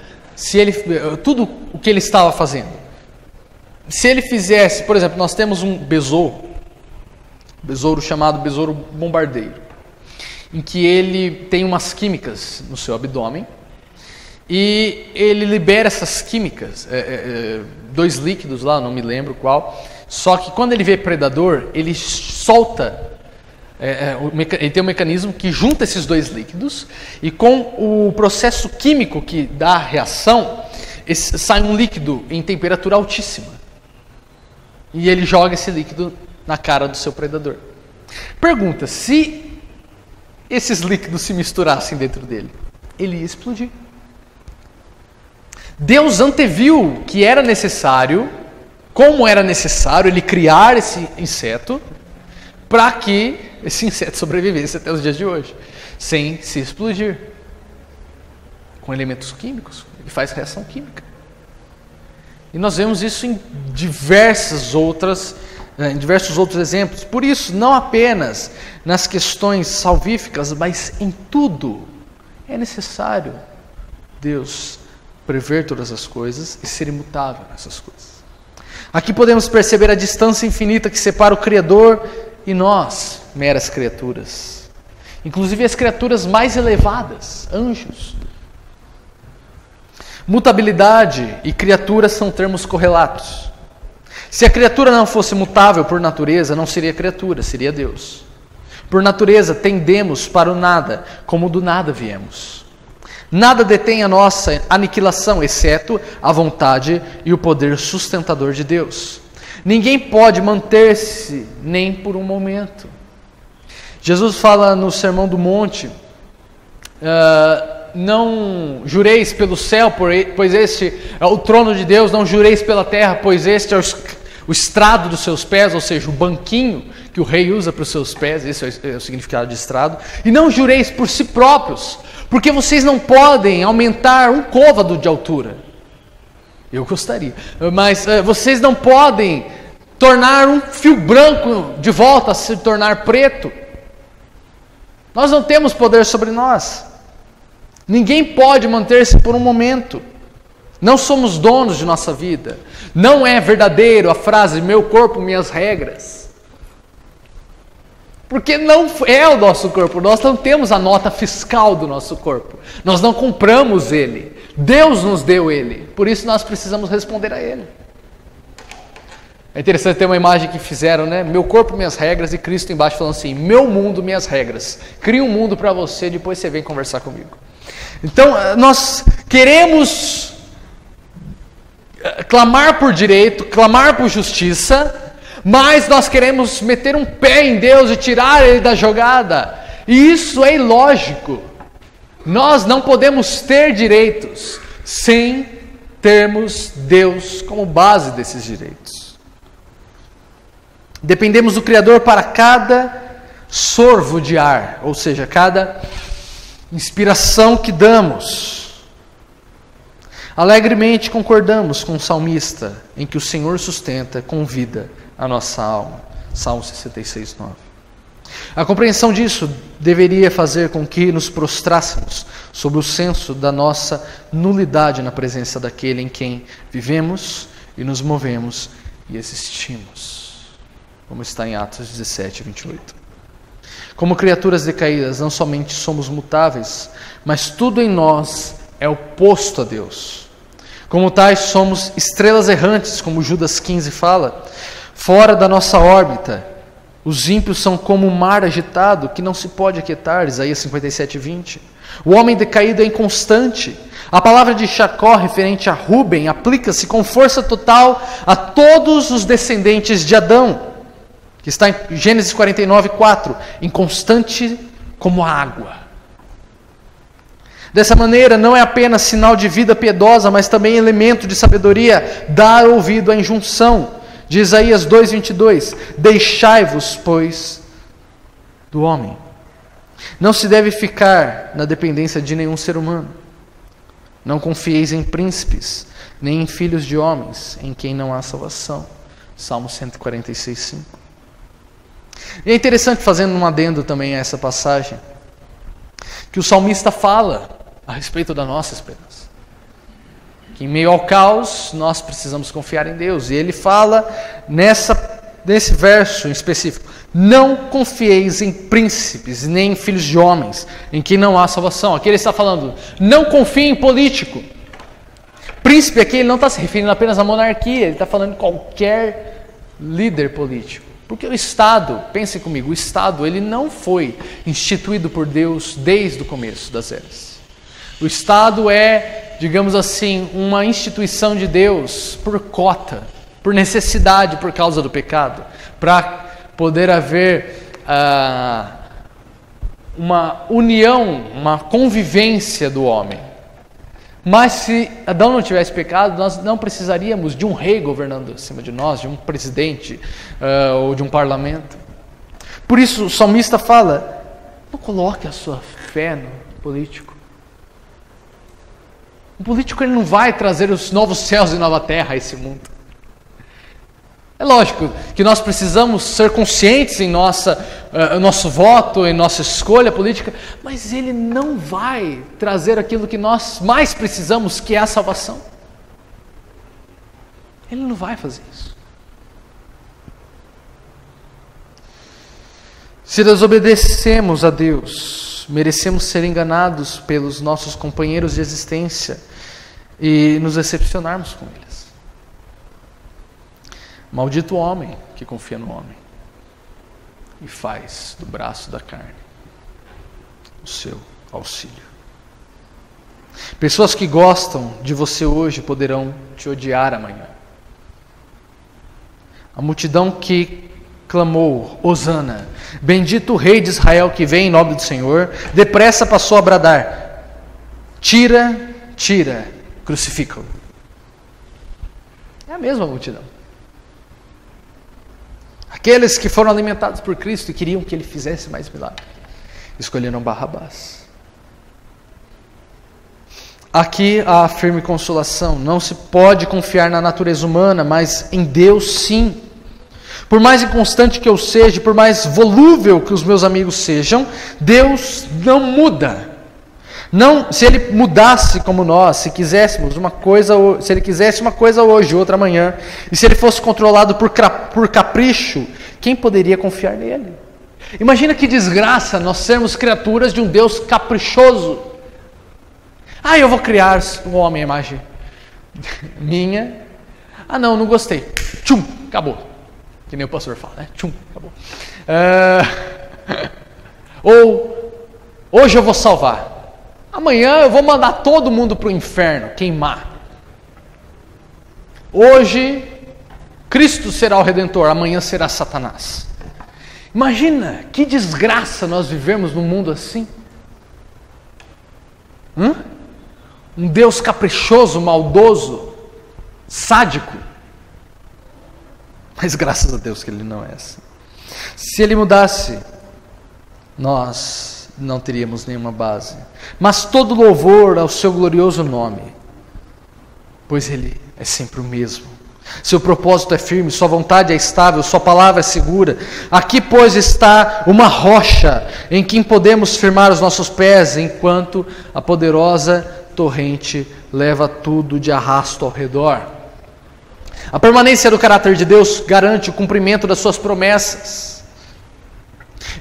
tudo o que Ele estava fazendo. Se Ele fizesse, por exemplo, nós temos um besouro chamado besouro bombardeiro, em que ele tem umas químicas no seu abdômen, e ele libera essas químicas, dois líquidos lá, não me lembro qual, só que quando ele vê predador, ele solta, ele tem um mecanismo que junta esses dois líquidos, e com o processo químico que dá a reação, sai um líquido em temperatura altíssima, e ele joga esse líquido na cara do seu predador. Pergunta: se esses líquidos se misturassem dentro dele, ele ia explodir. Deus anteviu que era necessário, como era necessário ele criar esse inseto, para que esse inseto sobrevivesse até os dias de hoje, sem se explodir, com elementos químicos. Ele faz reação química. E nós vemos isso em diversos outros exemplos. Por isso, não apenas nas questões salvíficas, mas em tudo é necessário Deus prever todas as coisas e ser imutável nessas coisas. Aqui podemos perceber a distância infinita que separa o Criador e nós, meras criaturas. Inclusive as criaturas mais elevadas, anjos. Mutabilidade e criatura são termos correlatos. Se a criatura não fosse mutável por natureza, não seria criatura, seria Deus. Por natureza, tendemos para o nada, como do nada viemos. Nada detém a nossa aniquilação, exceto a vontade e o poder sustentador de Deus. Ninguém pode manter-se nem por um momento. Jesus fala no Sermão do Monte, não jureis pelo céu, pois este é o trono de Deus, não jureis pela terra, pois este é o estrado dos seus pés, ou seja, o banquinho que o rei usa para os seus pés, esse é o significado de estrado. E não jureis por si próprios, porque vocês não podem aumentar um côvado de altura. Eu gostaria, mas vocês não podem tornar um fio branco de volta a se tornar preto. Nós não temos poder sobre nós. Ninguém pode manter-se por um momento. Não somos donos de nossa vida. Não é verdadeiro a frase, meu corpo, minhas regras. Porque não é o nosso corpo. Nós não temos a nota fiscal do nosso corpo. Nós não compramos ele. Deus nos deu ele. Por isso nós precisamos responder a ele. É interessante ter uma imagem que fizeram, né? Meu corpo, minhas regras, e Cristo embaixo falando assim, meu mundo, minhas regras. Cria um mundo para você, depois você vem conversar comigo. Então, nós queremos clamar por direito, clamar por justiça, mas nós queremos meter um pé em Deus e tirar ele da jogada. E isso é ilógico. Nós não podemos ter direitos sem termos Deus como base desses direitos. Dependemos do Criador para cada sorvo de ar, ou seja, cada inspiração que damos. Alegremente concordamos com o salmista em que o Senhor sustenta com vida a nossa alma. Salmo 66, 9. A compreensão disso deveria fazer com que nos prostrássemos sob o senso da nossa nulidade na presença daquele em quem vivemos e nos movemos e existimos. Como está em Atos 17, 28. Como criaturas decaídas, não somente somos mutáveis, mas tudo em nós é oposto a Deus. Como tais, somos estrelas errantes, como Judas 15 fala, fora da nossa órbita. Os ímpios são como um mar agitado que não se pode aquietar, Isaías 57, 20. O homem decaído é inconstante. A palavra de Jacó, referente a Ruben, aplica-se com força total a todos os descendentes de Adão, que está em Gênesis 49, 4, inconstante como a água. Dessa maneira, não é apenas sinal de vida piedosa, mas também elemento de sabedoria, dar ouvido à injunção de Isaías 2, 22, deixai-vos, pois, do homem. Não se deve ficar na dependência de nenhum ser humano. Não confieis em príncipes, nem em filhos de homens, em quem não há salvação. Salmo 146, 5. E é interessante, fazendo um adendo também a essa passagem, que o salmista fala a respeito da nossa esperança. Que em meio ao caos, nós precisamos confiar em Deus. E ele fala nesse verso em específico, não confieis em príncipes, nem em filhos de homens, em quem não há salvação. Aqui ele está falando, não confie em político. Príncipe aqui, ele não está se referindo apenas à monarquia, ele está falando de qualquer líder político. Porque o Estado, pensem comigo, o Estado ele não foi instituído por Deus desde o começo das eras. O Estado é, digamos assim, uma instituição de Deus por cota, por necessidade, por causa do pecado, para poder haver uma união, uma convivência do homem. Mas se Adão não tivesse pecado, nós não precisaríamos de um rei governando acima de nós, de um presidente ou de um parlamento. Por isso o salmista fala, não coloque a sua fé no político. O político ele não vai trazer os novos céus e nova terra a esse mundo. É lógico que nós precisamos ser conscientes em nosso voto, em nossa escolha política, mas ele não vai trazer aquilo que nós mais precisamos, que é a salvação. Ele não vai fazer isso. Se desobedecemos a Deus, merecemos ser enganados pelos nossos companheiros de existência e nos decepcionarmos com eles. Maldito o homem que confia no homem e faz do braço da carne o seu auxílio. Pessoas que gostam de você hoje poderão te odiar amanhã. A multidão que clamou, Hosana, bendito o rei de Israel que vem em nome do Senhor, depressa passou a bradar, tira, tira, crucifica-o. É a mesma multidão. Aqueles que foram alimentados por Cristo e queriam que Ele fizesse mais milagres, escolheram Barrabás. Aqui há firme consolação. Não se pode confiar na natureza humana, mas em Deus sim. Por mais inconstante que eu seja, por mais volúvel que os meus amigos sejam, Deus não muda. Não, se Ele mudasse como nós, se Ele quisesse uma coisa hoje, outra amanhã, e se Ele fosse controlado por capricho, quem poderia confiar nele? Imagina que desgraça nós sermos criaturas de um Deus caprichoso. Eu vou criar um homem à imagem minha. Não gostei. Tchum, acabou. Que nem o pastor fala, né? Tchum, acabou. Ou, hoje eu vou salvar. Amanhã eu vou mandar todo mundo para o inferno, queimar. Hoje, Cristo será o Redentor, amanhã será Satanás. Imagina, que desgraça nós vivemos num mundo assim. Um Deus caprichoso, maldoso, sádico. Mas graças a Deus que Ele não é assim. Se Ele mudasse, nós não teríamos nenhuma base. Mas todo louvor ao seu glorioso nome, pois Ele é sempre o mesmo. Seu propósito é firme, sua vontade é estável, sua palavra é segura. Aqui, pois, está uma rocha em que podemos firmar os nossos pés, enquanto a poderosa torrente leva tudo de arrasto ao redor. A permanência do caráter de Deus garante o cumprimento das suas promessas.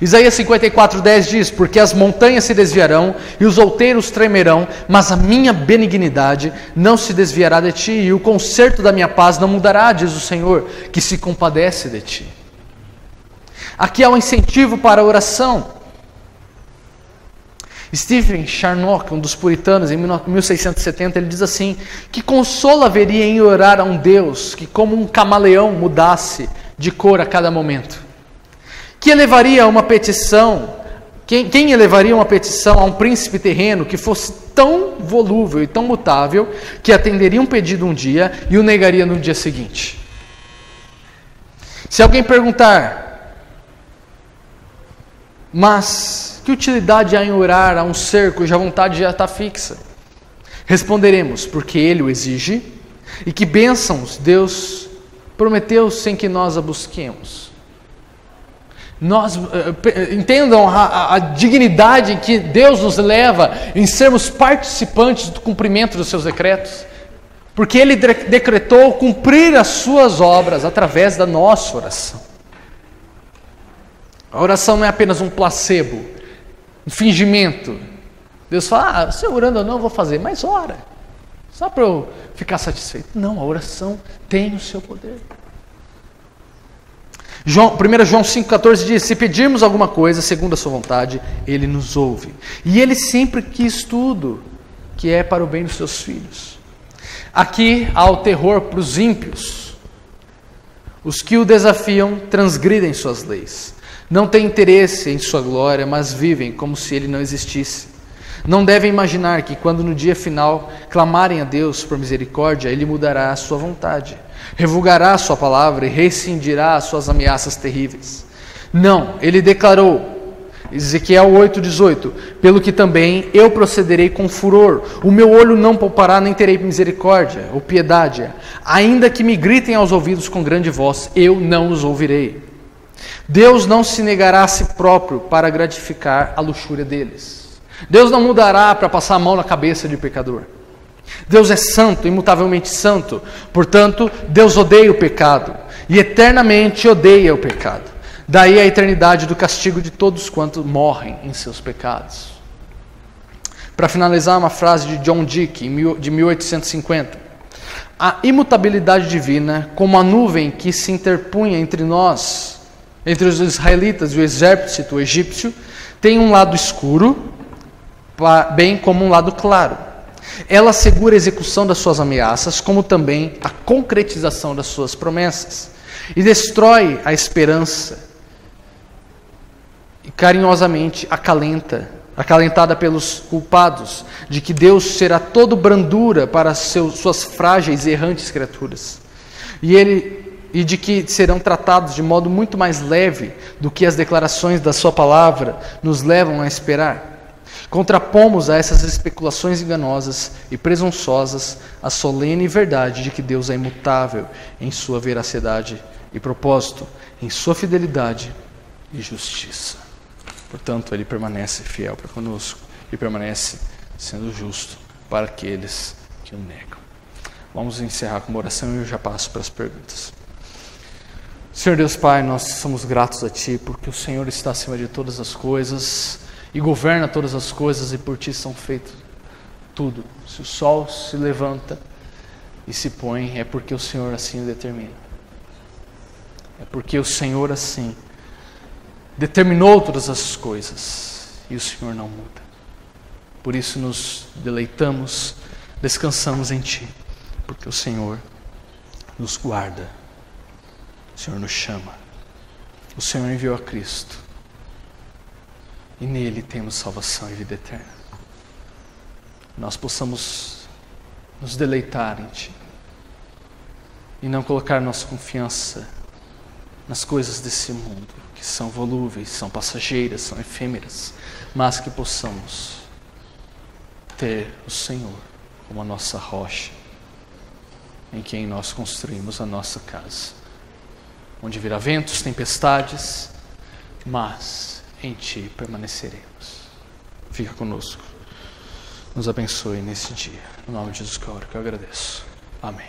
Isaías 54:10 diz, porque as montanhas se desviarão e os outeiros tremerão, mas a minha benignidade não se desviará de ti, e o conserto da minha paz não mudará, diz o Senhor, que se compadece de ti. Aqui há um incentivo para a oração. Stephen Charnock, um dos puritanos, em 1670, ele diz assim, que consolo haveria em orar a um Deus que como um camaleão mudasse de cor a cada momento. Quem elevaria uma petição a um príncipe terreno que fosse tão volúvel e tão mutável que atenderia um pedido um dia e o negaria no dia seguinte? Se alguém perguntar, mas que utilidade há em orar a um ser cuja vontade já está fixa? Responderemos, porque Ele o exige e que bênçãos Deus prometeu sem que nós a busquemos. Entendam a dignidade em que Deus nos leva em sermos participantes do cumprimento dos seus decretos, porque Ele decretou cumprir as suas obras através da nossa oração. A oração não é apenas um placebo, um fingimento. Deus fala, se eu orando ou não, eu vou fazer, mas ora, só para eu ficar satisfeito. Não, a oração tem o seu poder. 1 João 5,14 diz, se pedirmos alguma coisa segundo a sua vontade, Ele nos ouve. E Ele sempre quis tudo que é para o bem dos seus filhos. Aqui há o terror para os ímpios. Os que o desafiam transgridem suas leis. Não têm interesse em sua glória, mas vivem como se Ele não existisse. Não devem imaginar que quando no dia final clamarem a Deus por misericórdia, Ele mudará a sua vontade, revogará a sua palavra e rescindirá as suas ameaças terríveis. Não, Ele declarou, Ezequiel 8,18, pelo que também eu procederei com furor, o meu olho não poupará, nem terei misericórdia ou piedade, ainda que me gritem aos ouvidos com grande voz, eu não os ouvirei. Deus não se negará a si próprio para gratificar a luxúria deles. Deus não mudará para passar a mão na cabeça de pecador. Deus é santo, imutavelmente santo, portanto, Deus odeia o pecado e eternamente odeia o pecado. Daí a eternidade do castigo de todos quantos morrem em seus pecados. Para finalizar, uma frase de John Dick, de 1850. A imutabilidade divina, como a nuvem que se interpunha entre nós, entre os israelitas e o exército egípcio, tem um lado escuro, bem como um lado claro. Ela assegura a execução das suas ameaças, como também a concretização das suas promessas, e destrói a esperança, e carinhosamente acalentada pelos culpados, de que Deus será todo brandura para suas frágeis e errantes criaturas, e de que serão tratados de modo muito mais leve do que as declarações da sua palavra nos levam a esperar. Contrapomos a essas especulações enganosas e presunçosas a solene verdade de que Deus é imutável em sua veracidade e propósito, em sua fidelidade e justiça. Portanto, Ele permanece fiel para conosco e permanece sendo justo para aqueles que o negam. Vamos encerrar com uma oração e eu já passo para as perguntas. Senhor Deus Pai, nós somos gratos a Ti porque o Senhor está acima de todas as coisas e governa todas as coisas, e por Ti são feitos tudo. Se o sol se levanta e se põe, é porque o Senhor assim o determina. É porque o Senhor assim determinou todas as coisas e o Senhor não muda. Por isso nos deleitamos, descansamos em Ti, porque o Senhor nos guarda, o Senhor nos chama, o Senhor enviou a Cristo. E nele temos salvação e vida eterna. Nós possamos nos deleitar em Ti e não colocar nossa confiança nas coisas desse mundo, que são volúveis, são passageiras, são efêmeras, mas que possamos ter o Senhor como a nossa rocha, em quem nós construímos a nossa casa, onde virá ventos, tempestades, mas em Ti permaneceremos. Fica conosco. Nos abençoe nesse dia. No nome de Jesus que eu oro, que eu agradeço. Amém.